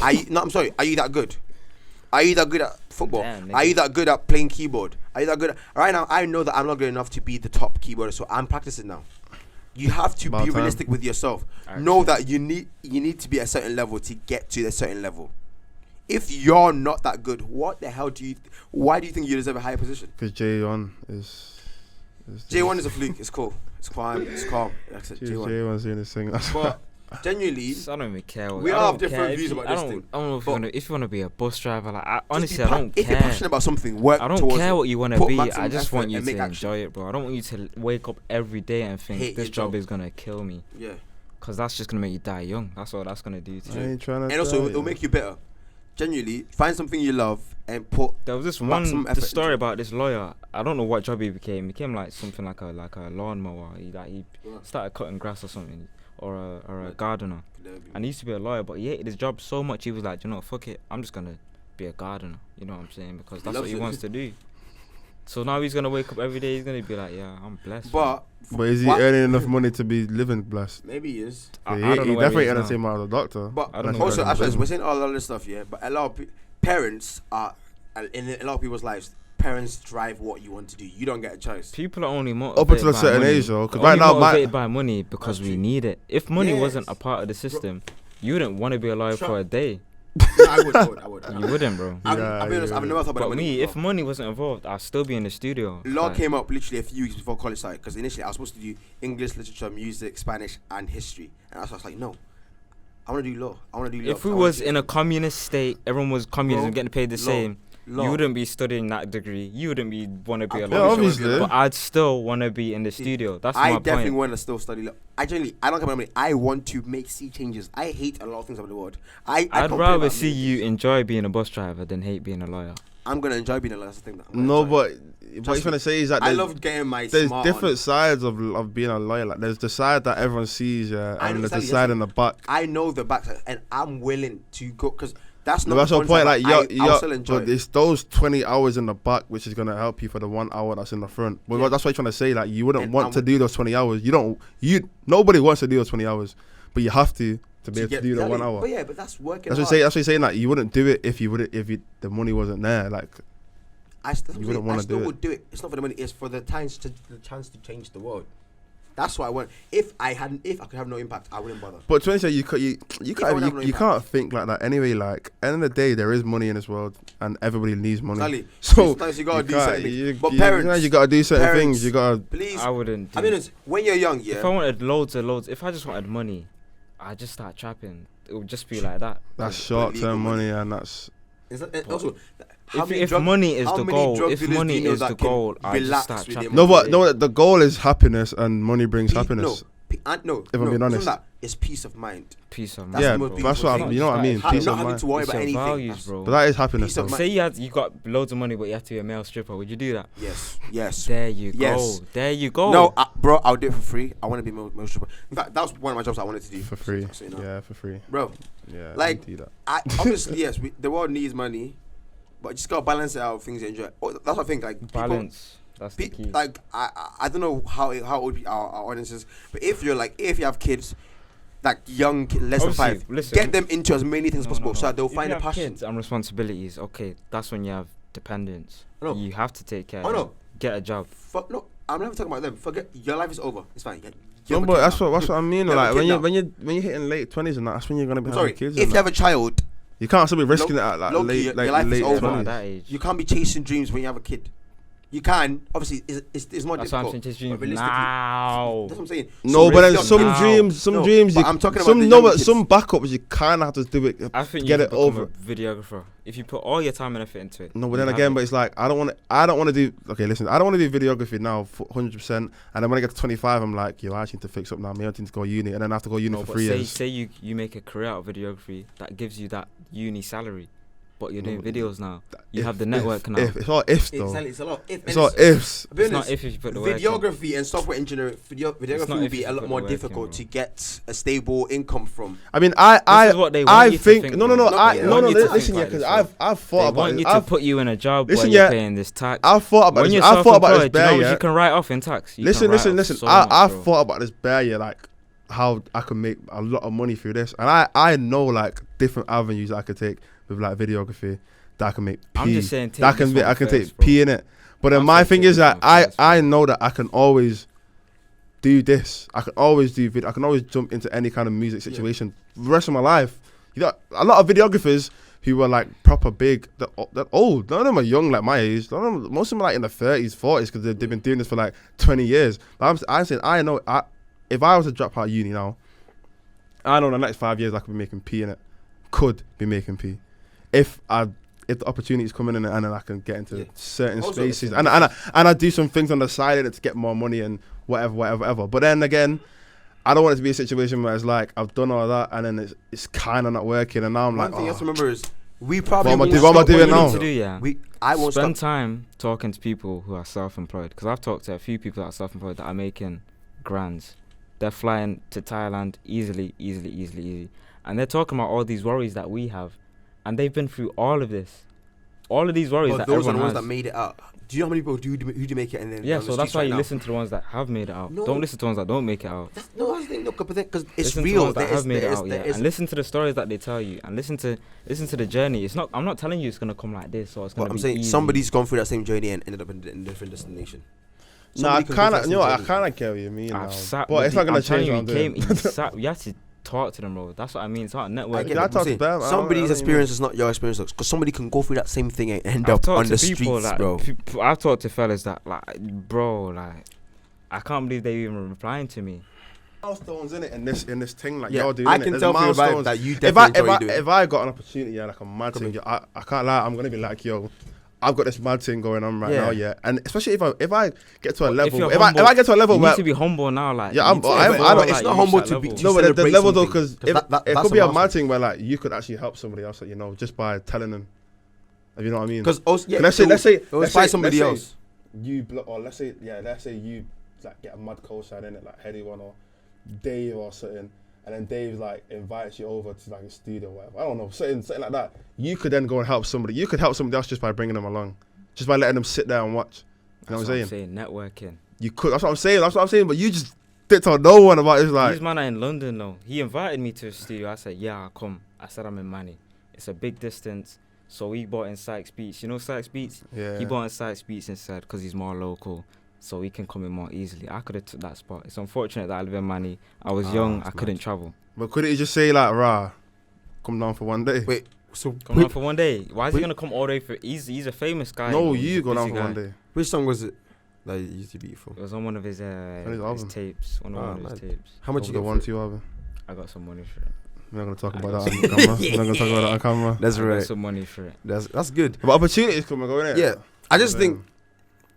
Speaker 5: Are you? No, I'm sorry. Are you that good? Are you that good at football?
Speaker 4: Damn,
Speaker 5: Are you that good at playing keyboard? Are you that good? Right now, I know that I'm not good enough to be the top keyboarder, so I'm practicing now. You have to
Speaker 3: About
Speaker 5: be
Speaker 3: time.
Speaker 5: realistic with yourself.
Speaker 4: Actually.
Speaker 5: Know that you need to be at a certain level to get to a certain level. If you're not that good, what the hell why do you think you deserve a higher position?
Speaker 3: Because J1 is
Speaker 5: J1 is a fluke. It's cool. It's calm. It's calm. Like I said, J1.
Speaker 3: J1's doing this thing.
Speaker 5: But genuinely,
Speaker 4: I don't even care.
Speaker 5: We
Speaker 4: I
Speaker 5: all
Speaker 4: don't
Speaker 5: have different
Speaker 4: care
Speaker 5: views
Speaker 4: if you-
Speaker 5: about this
Speaker 4: I don't,
Speaker 5: thing.
Speaker 4: I don't know if
Speaker 5: But-
Speaker 4: if you want to be a bus driver. Like,
Speaker 5: just
Speaker 4: honestly,
Speaker 5: be
Speaker 4: I don't
Speaker 5: if you're
Speaker 4: care.
Speaker 5: passionate about something, work
Speaker 4: I don't
Speaker 5: towards
Speaker 4: care
Speaker 5: it.
Speaker 4: what you want to
Speaker 5: Put
Speaker 4: be.
Speaker 5: maximum
Speaker 4: I just
Speaker 5: effort
Speaker 4: want you
Speaker 5: and
Speaker 4: to
Speaker 5: make action.
Speaker 4: enjoy it, bro. I don't want you to wake up every day and think
Speaker 5: Hate
Speaker 4: this
Speaker 5: your
Speaker 4: job
Speaker 5: job.
Speaker 4: is gonna kill me.
Speaker 5: Yeah.
Speaker 4: Cause that's just gonna make you die young. That's all that's gonna do to
Speaker 3: I
Speaker 4: you.
Speaker 3: ain't trying to.
Speaker 5: And also, it'll make you better. Genuinely, find something you love and put.
Speaker 4: There was this
Speaker 5: maximum
Speaker 4: one
Speaker 5: effort
Speaker 4: the story
Speaker 5: into it.
Speaker 4: about this lawyer. I don't know what job he became. He became like something like a lawnmower. He
Speaker 5: Yeah.
Speaker 4: started cutting grass or something, or a gardener. And he used to be a lawyer, but he hated his job so much. He was like, you know, fuck it, I'm just gonna be a gardener. You know what I'm saying? Because that's what
Speaker 5: loves
Speaker 4: he
Speaker 5: it.
Speaker 4: wants to do. So now he's gonna wake up every day. He's gonna be like, yeah, I'm blessed. man."
Speaker 5: But
Speaker 3: is he
Speaker 5: what-
Speaker 3: earning enough money to be living blessed?
Speaker 5: Maybe he is.
Speaker 4: I
Speaker 3: he
Speaker 4: don't know
Speaker 3: he
Speaker 4: where
Speaker 3: definitely
Speaker 4: he is
Speaker 3: earning the
Speaker 4: now.
Speaker 3: same amount as a doctor.
Speaker 5: But
Speaker 4: I don't know
Speaker 5: also,
Speaker 4: where he's
Speaker 5: actually,
Speaker 4: going.
Speaker 5: we're saying all this stuff, yeah. But a lot of parents are in a lot of people's lives. Parents drive what you want to do. You don't get a choice.
Speaker 4: People are only motivated
Speaker 3: Up until a
Speaker 4: by
Speaker 3: certain
Speaker 4: money.
Speaker 3: age, though, 'cause
Speaker 4: They're
Speaker 3: right
Speaker 4: only
Speaker 3: now,
Speaker 4: motivated by money because
Speaker 5: That's
Speaker 4: we
Speaker 5: true.
Speaker 4: need it. If money
Speaker 5: Yes.
Speaker 4: wasn't a part of the system, you wouldn't want to be a lawyer
Speaker 5: Sure.
Speaker 4: for a day.
Speaker 5: No, I would.
Speaker 4: You wouldn't, bro.
Speaker 5: I'll be honest. I've never thought about
Speaker 4: But
Speaker 5: money.
Speaker 4: me, if money wasn't involved, I'd still be in the studio.
Speaker 5: Law
Speaker 4: Like,
Speaker 5: came up literally a few weeks before college started because initially I was supposed to do English, literature, music, Spanish, and history, and I was like, no, I want to do law. I want to do law.
Speaker 4: if we was in a communist state, everyone was communism,
Speaker 5: Bro,
Speaker 4: getting paid the
Speaker 5: law,
Speaker 4: same.
Speaker 5: law.
Speaker 4: You wouldn't be studying that degree. You wouldn't be want to be a
Speaker 5: I'd
Speaker 3: Yeah,
Speaker 4: lawyer.
Speaker 5: probably
Speaker 3: obviously.
Speaker 4: But I'd still want to be in the studio. That's
Speaker 5: I
Speaker 4: my
Speaker 5: definitely
Speaker 4: point.
Speaker 5: want to still study law. I don't care about money. I want to see changes. I hate a lot of things about the world. I
Speaker 4: I'd
Speaker 5: complain
Speaker 4: rather
Speaker 5: about
Speaker 4: see
Speaker 5: many
Speaker 4: you
Speaker 5: things.
Speaker 4: enjoy being a bus driver than hate being a lawyer.
Speaker 5: I'm gonna enjoy being a lawyer. That's the thing. That I'm gonna
Speaker 3: No,
Speaker 5: enjoy.
Speaker 3: but what you're
Speaker 5: Trust
Speaker 3: trying to
Speaker 5: me.
Speaker 3: say is that
Speaker 5: I
Speaker 3: there's,
Speaker 5: love getting my
Speaker 3: there's
Speaker 5: smart
Speaker 3: different
Speaker 5: on.
Speaker 3: sides of being a lawyer. Like there's the side that everyone sees, yeah,
Speaker 5: I know
Speaker 3: and there's the
Speaker 5: exactly,
Speaker 3: side
Speaker 5: yes.
Speaker 3: in the back.
Speaker 5: I know the backside, and I'm willing to go because that's
Speaker 3: No,
Speaker 5: not.
Speaker 3: that's
Speaker 5: the
Speaker 3: your point.
Speaker 5: fun
Speaker 3: Like
Speaker 5: side, I'll still enjoy.
Speaker 3: but it's those 20 hours in the back which is gonna help you for the 1 hour that's in the front. But
Speaker 5: Yeah.
Speaker 3: that's what you're trying to say. Like you wouldn't
Speaker 5: And
Speaker 3: want to do those 20 hours. Nobody wants to do those 20 hours, but you have to be able to do the 1 hour.
Speaker 5: But yeah, but that's working.
Speaker 3: That's what you're saying. Like you wouldn't do it if the money wasn't there. Like
Speaker 5: You
Speaker 3: wouldn't wanna
Speaker 5: still
Speaker 3: do it.
Speaker 5: would do it. It's not for the money. It's for the chance to change the world. That's what I want. If I could have no impact, I wouldn't bother.
Speaker 3: But to say you
Speaker 5: I would have no impact.
Speaker 3: can't think like that anyway. Like end of the day, there is money in this world, and everybody needs money.
Speaker 5: Exactly.
Speaker 3: So
Speaker 5: Sometimes you gotta do
Speaker 3: can't-
Speaker 5: certain things. But
Speaker 3: sometimes
Speaker 5: parents,
Speaker 3: you gotta do certain
Speaker 5: parents,
Speaker 3: things. You gotta.
Speaker 5: please.
Speaker 4: I wouldn't.
Speaker 5: I
Speaker 4: do-
Speaker 5: mean, when you're young, yeah.
Speaker 4: If I wanted loads, if I just wanted money, I'd just start trapping. It would just be like that.
Speaker 3: That's
Speaker 5: But
Speaker 3: short
Speaker 5: legal
Speaker 3: term
Speaker 5: money.
Speaker 3: money, and that's
Speaker 5: Is that, and also, how
Speaker 4: If,
Speaker 5: many
Speaker 4: if
Speaker 5: drug-
Speaker 4: money is
Speaker 5: how
Speaker 4: the
Speaker 5: many
Speaker 4: goal,
Speaker 5: drug
Speaker 4: if
Speaker 5: dealers do
Speaker 4: money
Speaker 5: you know
Speaker 4: is
Speaker 5: that
Speaker 4: the
Speaker 5: can
Speaker 4: goal, I just
Speaker 5: relax
Speaker 4: start
Speaker 5: with
Speaker 4: chatting.
Speaker 5: their
Speaker 3: No,
Speaker 5: money?
Speaker 3: but the goal is happiness, and money brings happiness.
Speaker 5: No,
Speaker 3: If I'm being honest.
Speaker 5: That, it's peace of mind.
Speaker 4: Peace of mind.
Speaker 5: That's
Speaker 3: Yeah,
Speaker 5: the most
Speaker 3: that's
Speaker 5: beautiful
Speaker 3: what
Speaker 5: thing.
Speaker 3: you know what I mean.
Speaker 5: Ha-
Speaker 3: Peace
Speaker 5: not
Speaker 3: of
Speaker 5: having
Speaker 3: mind.
Speaker 5: to worry
Speaker 4: It's
Speaker 5: about
Speaker 4: your
Speaker 5: anything.
Speaker 4: values,
Speaker 5: That's-
Speaker 4: bro.
Speaker 3: But that is happiness,
Speaker 5: Peace of
Speaker 3: though.
Speaker 5: mind.
Speaker 4: Say you got loads of money, but you have to be a male stripper. Would you do that?
Speaker 5: Yes.
Speaker 4: There you
Speaker 5: Yes.
Speaker 4: go. There you go.
Speaker 5: No, bro, I'll do it for free. I want to be male stripper. In fact, that was one of my jobs I wanted to do.
Speaker 3: For free.
Speaker 5: So, you know.
Speaker 3: Yeah, for free.
Speaker 5: Bro,
Speaker 3: Yeah,
Speaker 5: Like,
Speaker 3: you do that.
Speaker 5: obviously, yes, the world needs money, but you just gotta balance it out with things you enjoy. That's what I think. Like people,
Speaker 4: balance. That's the key.
Speaker 5: like I don't know how old our audience is, but if you have kids, like young less than
Speaker 4: Obviously,
Speaker 5: 5,
Speaker 4: listen,
Speaker 5: get them into as many things as possible so that they'll
Speaker 4: If
Speaker 5: find
Speaker 4: you
Speaker 5: a
Speaker 4: have
Speaker 5: passion.
Speaker 4: kids and responsibilities. Okay, that's when you have dependents.
Speaker 5: I know.
Speaker 4: You have to take care.
Speaker 5: I
Speaker 4: of
Speaker 5: know.
Speaker 4: them. Get a job.
Speaker 5: Fuck no, I'm never talking about them. Forget your life is over. It's fine.
Speaker 3: No, but that's what I mean.
Speaker 5: You have a
Speaker 3: Like
Speaker 5: kid now.
Speaker 3: when you're hitting late 20s and that's when you're gonna be
Speaker 5: I'm
Speaker 3: having
Speaker 5: sorry.
Speaker 3: kids.
Speaker 5: If
Speaker 3: and
Speaker 5: you have a child,
Speaker 3: you can't still be risking it at like
Speaker 5: low-key,
Speaker 3: late,
Speaker 5: your
Speaker 3: like
Speaker 5: life is
Speaker 3: late
Speaker 5: over.
Speaker 4: Not at
Speaker 3: 20s.
Speaker 4: that age.
Speaker 5: you can't be chasing dreams when you have a kid. You can, obviously, it's more
Speaker 4: That's why I'm
Speaker 5: difficult.
Speaker 4: saying
Speaker 5: but
Speaker 4: chase dreams
Speaker 5: realistically-
Speaker 4: now.
Speaker 5: That's what I'm saying.
Speaker 3: No,
Speaker 5: So
Speaker 3: but then
Speaker 5: realistically-
Speaker 3: some
Speaker 4: now.
Speaker 3: dreams,
Speaker 5: No,
Speaker 3: you,
Speaker 5: but I'm talking about
Speaker 3: some
Speaker 5: the
Speaker 3: no,
Speaker 5: younger
Speaker 3: but
Speaker 5: kids.
Speaker 3: some backups you kind of have to do it.
Speaker 4: I think
Speaker 3: get
Speaker 4: you
Speaker 3: it
Speaker 4: should become
Speaker 3: over.
Speaker 4: a videographer if you put all your time and effort into it.
Speaker 3: No, but
Speaker 4: you
Speaker 3: then
Speaker 4: have
Speaker 3: again,
Speaker 4: it.
Speaker 3: but it's like I don't want to do. Okay, listen, I don't want to do videography now for 100%. And then when I get to 25, I'm like, yo, I actually need to fix up now. Maybe I need to go uni, and then I have to go uni
Speaker 4: No,
Speaker 3: for
Speaker 4: but
Speaker 3: 3 years.
Speaker 4: say you make a career out of videography that gives you that uni salary, but you're doing videos now. You have the network now.
Speaker 3: It's all ifs though.
Speaker 5: Exactly, it's a lot.
Speaker 3: It's all ifs.
Speaker 5: Be
Speaker 4: It's not
Speaker 5: honest,
Speaker 4: if you put the work in.
Speaker 5: videography and software engineering, videography
Speaker 4: not
Speaker 5: would
Speaker 4: if
Speaker 5: be
Speaker 4: you
Speaker 5: a
Speaker 4: put
Speaker 5: lot
Speaker 4: the
Speaker 5: more
Speaker 4: work in,
Speaker 5: difficult
Speaker 4: bro.
Speaker 5: to get a stable income from.
Speaker 3: I mean,
Speaker 4: This is what they want you to
Speaker 3: think
Speaker 4: think,
Speaker 3: no,
Speaker 4: bro.
Speaker 3: no,
Speaker 5: No,
Speaker 3: I
Speaker 5: they
Speaker 3: no,
Speaker 5: want
Speaker 3: no.
Speaker 5: you to
Speaker 3: Listen,
Speaker 4: think
Speaker 3: yeah,
Speaker 4: like
Speaker 3: because
Speaker 4: this,
Speaker 3: I've
Speaker 4: They
Speaker 3: thought about
Speaker 4: want
Speaker 3: it.
Speaker 4: you to put you in a job
Speaker 3: Listen,
Speaker 4: where you're
Speaker 3: yeah,
Speaker 4: paying this tax.
Speaker 3: I've thought about
Speaker 4: When
Speaker 3: this.
Speaker 4: you're
Speaker 3: I've thought about this
Speaker 4: self-employed, do you know
Speaker 3: bare,
Speaker 4: how much
Speaker 3: yeah.
Speaker 4: you can write off in tax? You
Speaker 3: Listen,
Speaker 4: can write
Speaker 3: listen,
Speaker 4: off
Speaker 3: listen.
Speaker 4: so
Speaker 3: I've
Speaker 4: much, bro.
Speaker 3: thought about this bare, yeah, like how I can make a lot of money through this, and I know like different avenues I could take with like videography that I can make.
Speaker 4: I'm just saying, take
Speaker 3: that
Speaker 4: this one
Speaker 3: I can
Speaker 4: first,
Speaker 3: take
Speaker 4: bro.
Speaker 3: P in it. But then
Speaker 4: I'm
Speaker 3: my
Speaker 4: saying
Speaker 3: thing
Speaker 4: take
Speaker 3: is
Speaker 4: this
Speaker 3: that
Speaker 4: one first,
Speaker 3: I know that I can always do this. I can always do video. I can always jump into any kind of music situation the rest of my life. You know, a lot of videographers who were like proper big, they're old. None of them are young like my age. Most of them are like in the 30s, 40s because they've been doing this for like 20 years. But I'm saying I know if I was to drop out of uni now, I know in the next 5 years I could be making P in it. Could be making P. If the opportunities come in and then I can get into certain
Speaker 5: Also,
Speaker 3: spaces and I do some things on the side in it to get more money and whatever. But then again, I don't want it to be a situation where it's like I've done all that and then it's kind of not working and now I'm
Speaker 5: One
Speaker 3: like,
Speaker 5: thing you have to
Speaker 3: oh,
Speaker 5: remember is we probably
Speaker 3: What am I
Speaker 5: won't
Speaker 3: doing- what am I
Speaker 5: stop
Speaker 3: doing
Speaker 5: what you
Speaker 3: now?
Speaker 5: need
Speaker 4: to do, yeah.
Speaker 5: I won't
Speaker 4: Spend
Speaker 5: stop.
Speaker 4: time talking to people who are self-employed, because I've talked to a few people that are self-employed that are making grands. They're flying to Thailand easily, and they're talking about all these worries that we have, and they've been through all of this, all of these worries
Speaker 5: But
Speaker 4: that
Speaker 5: those are
Speaker 4: everyone
Speaker 5: the ones
Speaker 4: has.
Speaker 5: that made it out. Do you know how many people who do make it and then
Speaker 4: Yeah,
Speaker 5: on the
Speaker 4: so that's
Speaker 5: streets
Speaker 4: why
Speaker 5: right
Speaker 4: you
Speaker 5: now?
Speaker 4: listen to the ones that have made it out.
Speaker 5: No.
Speaker 4: Don't listen to the ones that don't make it out.
Speaker 5: That's the thing, no, because it's
Speaker 4: Listen to the
Speaker 5: real.
Speaker 4: ones that
Speaker 5: There
Speaker 4: have
Speaker 5: is-
Speaker 4: made
Speaker 5: there
Speaker 4: it
Speaker 5: is-
Speaker 4: out,
Speaker 5: there
Speaker 4: yeah,
Speaker 5: is-
Speaker 4: and listen to the stories that they tell you, and listen to the journey. It's not. I'm not telling you it's gonna come like this or it's gonna
Speaker 5: But I'm
Speaker 4: be
Speaker 5: saying
Speaker 4: easy.
Speaker 5: somebody's gone through that same journey and ended up in a different destination.
Speaker 3: nah, I
Speaker 5: Somebody can go
Speaker 3: kind
Speaker 5: through
Speaker 3: of,
Speaker 5: that
Speaker 3: you know,
Speaker 5: same
Speaker 3: I
Speaker 5: journey.
Speaker 3: kind of get what you mean now.
Speaker 4: I've sat
Speaker 3: But
Speaker 4: with
Speaker 3: it's not gonna
Speaker 4: I'm telling
Speaker 3: change what
Speaker 4: you,
Speaker 3: I'm
Speaker 4: he
Speaker 3: doing.
Speaker 4: sat, you have to talk to them, bro. That's what I mean. It's not a
Speaker 5: I
Speaker 4: network.
Speaker 5: get
Speaker 3: I
Speaker 5: it.
Speaker 3: talk
Speaker 5: I'm
Speaker 3: to
Speaker 5: saying
Speaker 3: them, I don't
Speaker 5: somebody's
Speaker 3: even-
Speaker 5: experience is not your experience, because somebody can go through that same thing and end
Speaker 4: I've
Speaker 5: up
Speaker 4: talked
Speaker 5: on
Speaker 4: to
Speaker 5: the
Speaker 4: people
Speaker 5: streets,
Speaker 4: like,
Speaker 5: bro.
Speaker 4: I've talked to fellas that like, bro, like, I can't believe they even replying to me.
Speaker 3: Milestones in it in this thing like
Speaker 5: Yeah,
Speaker 3: you're doing.
Speaker 5: I
Speaker 3: innit?
Speaker 5: can
Speaker 3: There's
Speaker 5: tell from your vibe
Speaker 3: milestones.
Speaker 5: that you
Speaker 3: if
Speaker 5: definitely enjoy what you're doing.
Speaker 3: if I got an opportunity, yeah, like a mad thing, I can't lie, I'm gonna be like, yo, I've got this mad thing going on right
Speaker 5: Yeah.
Speaker 3: now, yeah. And especially if I get to a
Speaker 4: But
Speaker 3: level,
Speaker 4: you're
Speaker 3: if
Speaker 4: humble,
Speaker 3: I get to a level
Speaker 4: you
Speaker 3: where
Speaker 4: need to be humble now, like.
Speaker 3: Yeah,
Speaker 4: you
Speaker 3: I'm-
Speaker 4: need to
Speaker 3: I-
Speaker 4: feel
Speaker 3: I don't-
Speaker 4: like
Speaker 5: it's
Speaker 4: you
Speaker 5: not
Speaker 4: reach
Speaker 5: humble
Speaker 4: that
Speaker 5: to be-
Speaker 4: level.
Speaker 3: no, but the
Speaker 5: celebrate
Speaker 3: level though,
Speaker 5: something,
Speaker 3: because
Speaker 5: 'cause
Speaker 3: it
Speaker 5: that's
Speaker 3: could
Speaker 5: a
Speaker 3: be a
Speaker 5: milestone.
Speaker 3: mad thing where like you could actually help somebody else, like, you know, just by telling them. If you know what I mean?
Speaker 5: Because let's
Speaker 3: let's
Speaker 5: find
Speaker 3: say
Speaker 5: somebody else.
Speaker 3: You or let's say you like get a mad co-sign in it, like Heady one or Dave or something, and then Dave like invites you over to like a studio or whatever. I don't know, something like that. You could then go and help somebody. You could help somebody else just by bringing them along, just by letting them sit there and watch. You know what I'm saying?
Speaker 4: Networking.
Speaker 3: You could. That's what I'm saying. But you just didn't tell no one about it. It's like,
Speaker 4: These man are in London though. He invited me to a studio. I said, yeah, I'll come. I said, I'm in Manny. It's a big distance. So he bought in Sykes Beach. You know Sykes Beach?
Speaker 3: yeah.
Speaker 4: He bought in Sykes Beach instead because he's more local. So he can come in more easily. I could have took that spot. It's unfortunate that I live in Manny. I was young. I
Speaker 3: that's
Speaker 4: couldn't
Speaker 3: mad.
Speaker 4: travel.
Speaker 3: But couldn't you just say like, rah, come down for one day?
Speaker 5: Wait, so
Speaker 4: Come down for one day. Why is he
Speaker 3: wait.
Speaker 4: going to come all the way for... He's a famous guy.
Speaker 3: No,
Speaker 4: He's
Speaker 3: you
Speaker 4: a
Speaker 3: go down
Speaker 4: busy
Speaker 3: for one
Speaker 4: guy.
Speaker 3: day.
Speaker 5: which song was it that you used to be for?
Speaker 4: It was on one of his
Speaker 3: his album.
Speaker 4: tapes. One of his
Speaker 5: mad.
Speaker 4: tapes.
Speaker 5: How much
Speaker 3: Over
Speaker 5: you
Speaker 3: the
Speaker 5: get
Speaker 3: one
Speaker 5: for it?
Speaker 3: two album.
Speaker 4: I got some money for it.
Speaker 3: We're not gonna talk about that on camera. We're not gonna talk about that on camera.
Speaker 5: That's
Speaker 4: I got
Speaker 5: right.
Speaker 4: some money for it.
Speaker 5: That's good.
Speaker 3: But opportunities come and go in it.
Speaker 5: Yeah, I just think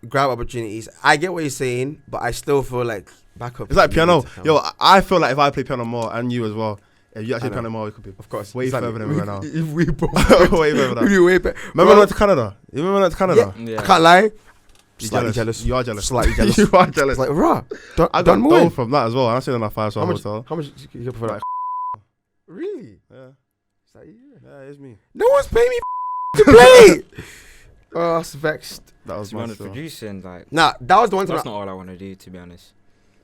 Speaker 5: grab opportunities. I get what you're saying, but I still feel like backup.
Speaker 3: It's like
Speaker 5: you
Speaker 3: piano.
Speaker 5: need to come.
Speaker 3: Yo, I feel like if I play piano more and you as well, if you actually
Speaker 5: I know.
Speaker 3: piano more, we could be
Speaker 5: of course,
Speaker 3: way
Speaker 5: exactly.
Speaker 3: further than we are now.
Speaker 5: If we both
Speaker 3: way further than.
Speaker 5: we do way better.
Speaker 3: Remember when I went to Canada? You remember when I went to Canada?
Speaker 4: Yeah.
Speaker 5: I can't lie.
Speaker 3: You
Speaker 5: Slightly jealous.
Speaker 3: You are jealous.
Speaker 5: Slightly jealous.
Speaker 3: You are jealous.
Speaker 5: It's like rah.
Speaker 3: I got
Speaker 5: done
Speaker 3: dough
Speaker 5: more.
Speaker 3: from that as well. And I stayed in a 5-star
Speaker 5: How much?
Speaker 3: hotel.
Speaker 5: How much did you get for that?
Speaker 3: Like,
Speaker 5: Really?
Speaker 3: Yeah,
Speaker 5: It's like, yeah.
Speaker 3: yeah, it's me.
Speaker 5: No one's paying me to play. Oh, that's vexed.
Speaker 3: That was
Speaker 4: To be
Speaker 3: my
Speaker 4: honest,
Speaker 3: stuff.
Speaker 4: producing, like,
Speaker 5: Nah, that was the one time.
Speaker 4: that's not all I want to do, to be honest.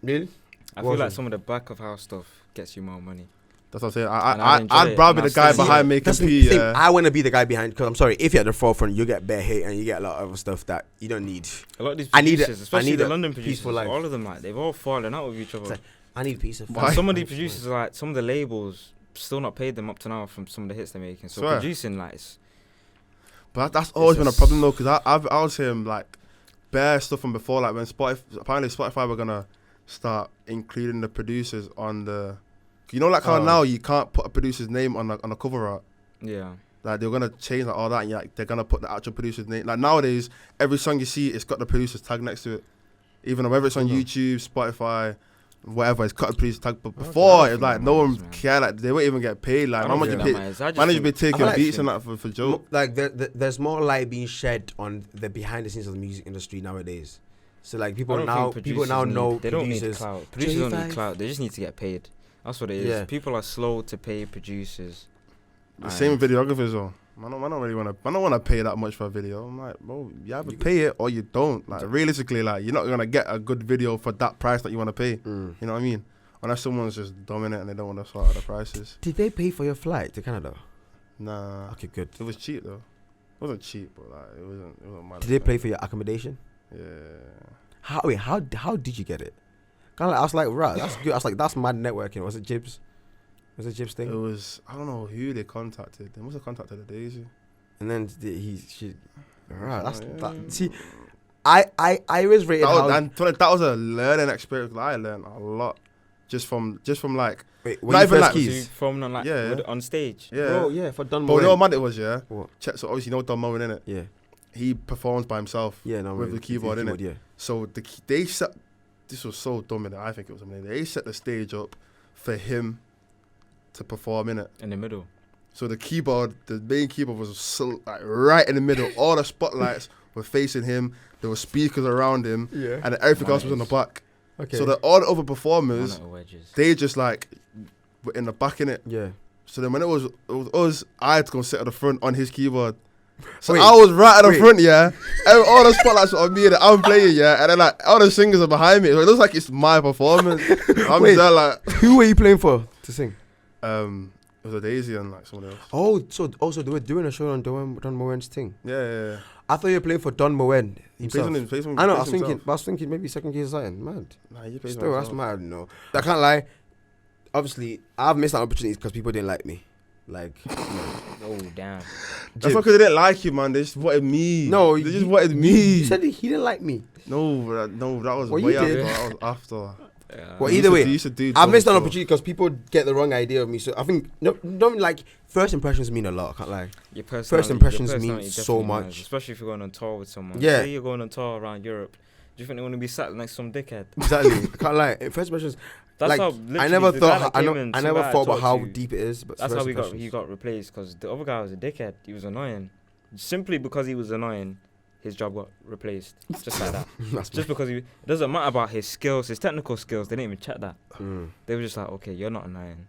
Speaker 5: Really?
Speaker 4: I
Speaker 5: What
Speaker 4: feel like
Speaker 5: was it?
Speaker 4: some of the back of house stuff gets you more money.
Speaker 3: That's what I'm saying.
Speaker 4: And I enjoy
Speaker 3: I'd
Speaker 4: it,
Speaker 3: rather
Speaker 4: and
Speaker 3: be the
Speaker 4: I
Speaker 3: guy
Speaker 4: still see
Speaker 3: behind
Speaker 4: it.
Speaker 3: making
Speaker 5: That's the
Speaker 3: P.
Speaker 5: thing.
Speaker 3: Yeah.
Speaker 5: I want to be the guy behind, because I'm sorry, if you're at the forefront, you get bare hate and you get a lot of other stuff that you don't need.
Speaker 4: A lot of these
Speaker 5: I need
Speaker 4: producers,
Speaker 5: a-
Speaker 4: especially
Speaker 5: I need
Speaker 4: the
Speaker 5: a
Speaker 4: London
Speaker 5: peaceful
Speaker 4: producers,
Speaker 5: life.
Speaker 4: all of them, like, they've all fallen out with each
Speaker 5: It's
Speaker 4: other.
Speaker 5: like, I need peace of
Speaker 3: Why?
Speaker 5: mind.
Speaker 4: Some of these producers, like, some of the labels still not paid them up to now from some of the hits they're making. So
Speaker 3: Swear.
Speaker 4: producing, like, it's,
Speaker 3: But that's always been a
Speaker 4: just-
Speaker 3: problem though, because I was hearing like bare stuff from before, like when apparently Spotify were gonna start including the producers on the, you know, like how
Speaker 5: Oh.
Speaker 3: now you can't put a producer's name on a cover art.
Speaker 4: yeah.
Speaker 3: Like they're gonna change like all that, and like they're gonna put the actual producer's name. Like nowadays, every song you see, it's got the producer's tag next to it. Even whether it's on
Speaker 5: Mhm.
Speaker 3: YouTube, Spotify, whatever, it's got a producer's tag. But
Speaker 4: Okay.
Speaker 3: before,
Speaker 4: I
Speaker 3: it's
Speaker 4: don't
Speaker 3: like
Speaker 4: think
Speaker 3: no
Speaker 4: that
Speaker 3: one
Speaker 4: matters, man.
Speaker 3: care. Like they won't even get paid. Like
Speaker 4: I
Speaker 3: how
Speaker 4: don't
Speaker 3: much
Speaker 4: think
Speaker 3: you
Speaker 4: that
Speaker 3: pay?
Speaker 4: matters. I just
Speaker 3: Managers be
Speaker 4: think-
Speaker 3: taking
Speaker 5: like-
Speaker 3: beats and that for joke.
Speaker 5: Like there's more light being shed on the behind the scenes of the music industry nowadays. So like
Speaker 4: I
Speaker 5: people
Speaker 4: don't
Speaker 5: now
Speaker 4: think
Speaker 5: people now
Speaker 4: producers
Speaker 5: know
Speaker 4: need, they don't need
Speaker 5: producers.
Speaker 4: clout. Producers don't
Speaker 5: J5.
Speaker 4: need clout. They just need to get paid. That's what it is.
Speaker 5: Yeah.
Speaker 4: People are slow to pay producers.
Speaker 3: The same with
Speaker 4: And
Speaker 3: videographers though. I don't really want to. I don't want to pay that much for a video. I'm like, bro, you either pay it or you don't. Like realistically, like you're not gonna get a good video for that price that you want to pay.
Speaker 5: Mm.
Speaker 3: You know what I mean? Unless someone's just dominant and they don't want to sort out the prices.
Speaker 5: Did they pay for your flight to Canada?
Speaker 3: Nah,
Speaker 5: Okay, good.
Speaker 3: it was cheap though. It wasn't cheap, but like it wasn't mad.
Speaker 5: Did they pay for your accommodation?
Speaker 3: Yeah.
Speaker 5: How did you get it? Kind of like, I was like, right, that's good. I was like, that's mad networking. Was it Jibs? Was it Jibs
Speaker 3: It
Speaker 5: thing?
Speaker 3: was. I don't know who they contacted. They must have contacted the Daisy.
Speaker 5: And then she. Right, that's
Speaker 3: Yeah.
Speaker 5: that. See, I always rated
Speaker 3: That
Speaker 5: how.
Speaker 3: was, and that was a learning experience. I learned a lot just from like
Speaker 5: Wait,
Speaker 3: not
Speaker 5: when you
Speaker 3: even
Speaker 5: first
Speaker 3: like-
Speaker 4: so you
Speaker 5: keys.
Speaker 4: performing on, like,
Speaker 3: Yeah.
Speaker 4: on stage.
Speaker 3: yeah.
Speaker 5: Bro, yeah, for Don
Speaker 3: But you know what
Speaker 5: Moen.
Speaker 3: mad it was, yeah?
Speaker 5: What?
Speaker 3: So obviously you know Don Moen in it.
Speaker 5: Yeah,
Speaker 3: He performs by himself.
Speaker 5: yeah, no,
Speaker 3: With the keyboard, innit?
Speaker 5: Yeah.
Speaker 3: So they set. This was so dumb in it. I think it was amazing. They set the stage up for him to perform in it.
Speaker 4: In the middle.
Speaker 3: So the main keyboard was so, like right in the middle. All the spotlights were facing him. There were speakers around him,
Speaker 5: Yeah.
Speaker 3: and then everything else was in the
Speaker 4: Monitors.
Speaker 3: back.
Speaker 5: Okay.
Speaker 3: So all the other performers,
Speaker 4: Monitor wedges.
Speaker 3: they just like were in the back in it.
Speaker 5: yeah.
Speaker 3: So then when it was us, I had to go sit at the front on his keyboard. So
Speaker 5: Wait,
Speaker 3: I was right at the
Speaker 5: wait.
Speaker 3: front, yeah. And all the spotlights were on me and I'm playing, yeah. And then like all the singers are behind me. So it looks like it's my performance. I'm
Speaker 5: Wait.
Speaker 3: there like,
Speaker 5: Who were you playing for to sing?
Speaker 3: it was a Daisy and like someone else.
Speaker 5: Oh, so also they were doing a show on Don Moen's thing.
Speaker 3: Yeah.
Speaker 5: I thought you were playing for Don Moen
Speaker 3: He plays
Speaker 5: himself.
Speaker 3: on his face.
Speaker 5: I know. I was thinking maybe second key or something. Mad.
Speaker 3: Nah, he plays
Speaker 5: Still, that's mad. No, I can't lie. Obviously, I've missed out on opportunities because people didn't like me. Like,
Speaker 4: Oh, damn.
Speaker 3: That's not because they didn't like you, man. They just wanted me.
Speaker 5: No,
Speaker 3: they just
Speaker 5: you-
Speaker 3: wanted me.
Speaker 5: he said he didn't like me.
Speaker 3: No, that was
Speaker 5: Well,
Speaker 3: way
Speaker 5: you
Speaker 3: after.
Speaker 5: did.
Speaker 3: That was after.
Speaker 5: Well,
Speaker 3: You
Speaker 5: either
Speaker 3: used
Speaker 5: way,
Speaker 3: to- you used to do
Speaker 5: I've
Speaker 3: dumb
Speaker 5: missed out on
Speaker 3: stuff.
Speaker 5: opportunity because people get the wrong idea of me. So I think no, like first impressions mean a lot. I can't lie.
Speaker 4: Your personality,
Speaker 5: impressions
Speaker 4: your
Speaker 5: mean
Speaker 4: personality
Speaker 5: so
Speaker 4: definitely
Speaker 5: much.
Speaker 4: matters, especially if you're going on tour with someone.
Speaker 5: Yeah.
Speaker 4: Say you're going on tour around Europe. Do you think they want to be sat next to some dickhead?
Speaker 5: Exactly. I can't lie. First impressions.
Speaker 4: That's
Speaker 5: like
Speaker 4: how.
Speaker 5: I
Speaker 4: literally
Speaker 5: never
Speaker 4: the guy
Speaker 5: thought.
Speaker 4: that
Speaker 5: I
Speaker 4: came
Speaker 5: know.
Speaker 4: in,
Speaker 5: I
Speaker 4: some
Speaker 5: never
Speaker 4: guy
Speaker 5: thought about
Speaker 4: talked
Speaker 5: how
Speaker 4: to,
Speaker 5: deep it is. But
Speaker 4: That's
Speaker 5: first
Speaker 4: how he
Speaker 5: impressions.
Speaker 4: got replaced because the other guy was a dickhead. He was annoying. Simply because he was annoying, his job got replaced. Just like that.
Speaker 5: That's
Speaker 4: Just because it doesn't matter about his skills, his technical skills. They didn't even check that.
Speaker 5: Mm.
Speaker 4: They were just like, okay, you're not annoying.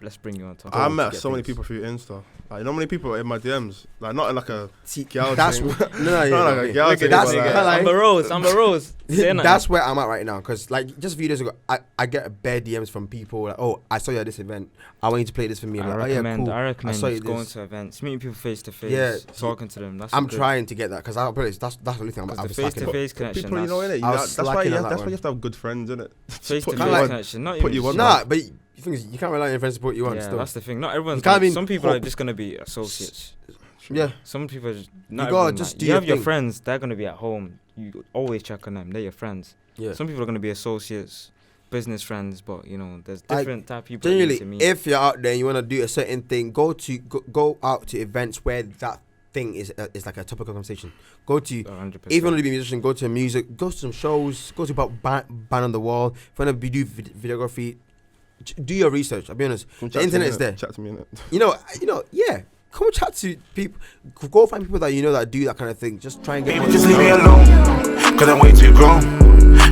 Speaker 4: Let's bring you on top.
Speaker 3: I
Speaker 5: to
Speaker 3: met
Speaker 5: get
Speaker 3: so many
Speaker 5: things.
Speaker 3: people through Insta. Like, you know how many people in my DMs? Like, not in like a
Speaker 5: See,
Speaker 3: girl
Speaker 5: that's
Speaker 3: thing.
Speaker 5: what, no,
Speaker 3: Not
Speaker 5: yeah,
Speaker 3: like a
Speaker 5: okay.
Speaker 3: girl thing,
Speaker 5: That's
Speaker 3: but like-
Speaker 5: like-
Speaker 4: Amber Rose, Amber Rose. Say nothing.
Speaker 5: That's where I'm at right now. Because like just a few days ago, I get bare DMs from people like, oh, I saw you at this event. I want you to play this for me. I'm
Speaker 4: I
Speaker 5: like, oh yeah,
Speaker 4: recommend.
Speaker 5: cool.
Speaker 4: I recommend
Speaker 5: saw you
Speaker 4: just going
Speaker 5: this.
Speaker 4: to events, meeting people face to face,
Speaker 5: Yeah,
Speaker 4: talking to them. That's
Speaker 5: I'm
Speaker 4: good.
Speaker 5: trying to get that because I'll probably that's the only thing I'm
Speaker 4: Because the
Speaker 5: slacking
Speaker 4: face to
Speaker 5: on.
Speaker 4: face connection.
Speaker 3: people, you know, innit?
Speaker 5: I was
Speaker 3: That's why
Speaker 5: slacking
Speaker 3: you
Speaker 5: on
Speaker 3: have,
Speaker 5: that
Speaker 3: that's why
Speaker 5: one.
Speaker 3: you have to have good friends, innit?
Speaker 4: Face to
Speaker 3: put
Speaker 4: face
Speaker 3: you on-
Speaker 4: connection. Not
Speaker 3: put
Speaker 4: even
Speaker 3: you on
Speaker 4: just-
Speaker 5: Nah, but the thing is, you can't rely on your friends to put you on.
Speaker 4: Yeah,
Speaker 5: Still,
Speaker 4: that's the thing. Not everyone's.
Speaker 5: can't
Speaker 4: Gonna,
Speaker 5: even
Speaker 4: some people are
Speaker 5: hope-
Speaker 4: just gonna be associates.
Speaker 5: yeah.
Speaker 4: Some people are just not.
Speaker 5: You gotta
Speaker 4: everyone,
Speaker 5: just
Speaker 4: like,
Speaker 5: do
Speaker 4: you
Speaker 5: your
Speaker 4: have your
Speaker 5: thing.
Speaker 4: friends. They're gonna be at home. You always check on them. They're your friends.
Speaker 5: Yeah.
Speaker 4: Some people are gonna be associates, business friends, but you know, there's
Speaker 5: Like,
Speaker 4: different type of people. that you
Speaker 5: Generally,
Speaker 4: need to meet.
Speaker 5: if you're out there and you want to do a certain thing, go out to events where that thing is like a topic of conversation. Go to
Speaker 4: 100%.
Speaker 5: If you want to be a musician, go to music, go to some shows, go to band on the wall. If you want to do videography, do your research. I'll be honest.
Speaker 3: Come
Speaker 5: The
Speaker 3: chat to me,
Speaker 5: internet is
Speaker 3: innit?
Speaker 5: there.
Speaker 3: Chat to me, innit?
Speaker 5: You know, yeah. Come chat to people. Go find people that you know that do that kind of thing. Just try and get.
Speaker 2: Baby, just leave me alone, cause I'm way too grown.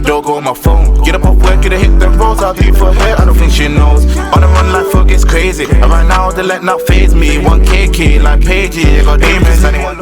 Speaker 2: Don't go on my phone. Get up off work, get a hit them rolls. I'll do it for her, I don't think she knows. On the run, life gets crazy. And right now, they let not phase me. 1K like Pagey, got demons, anyone.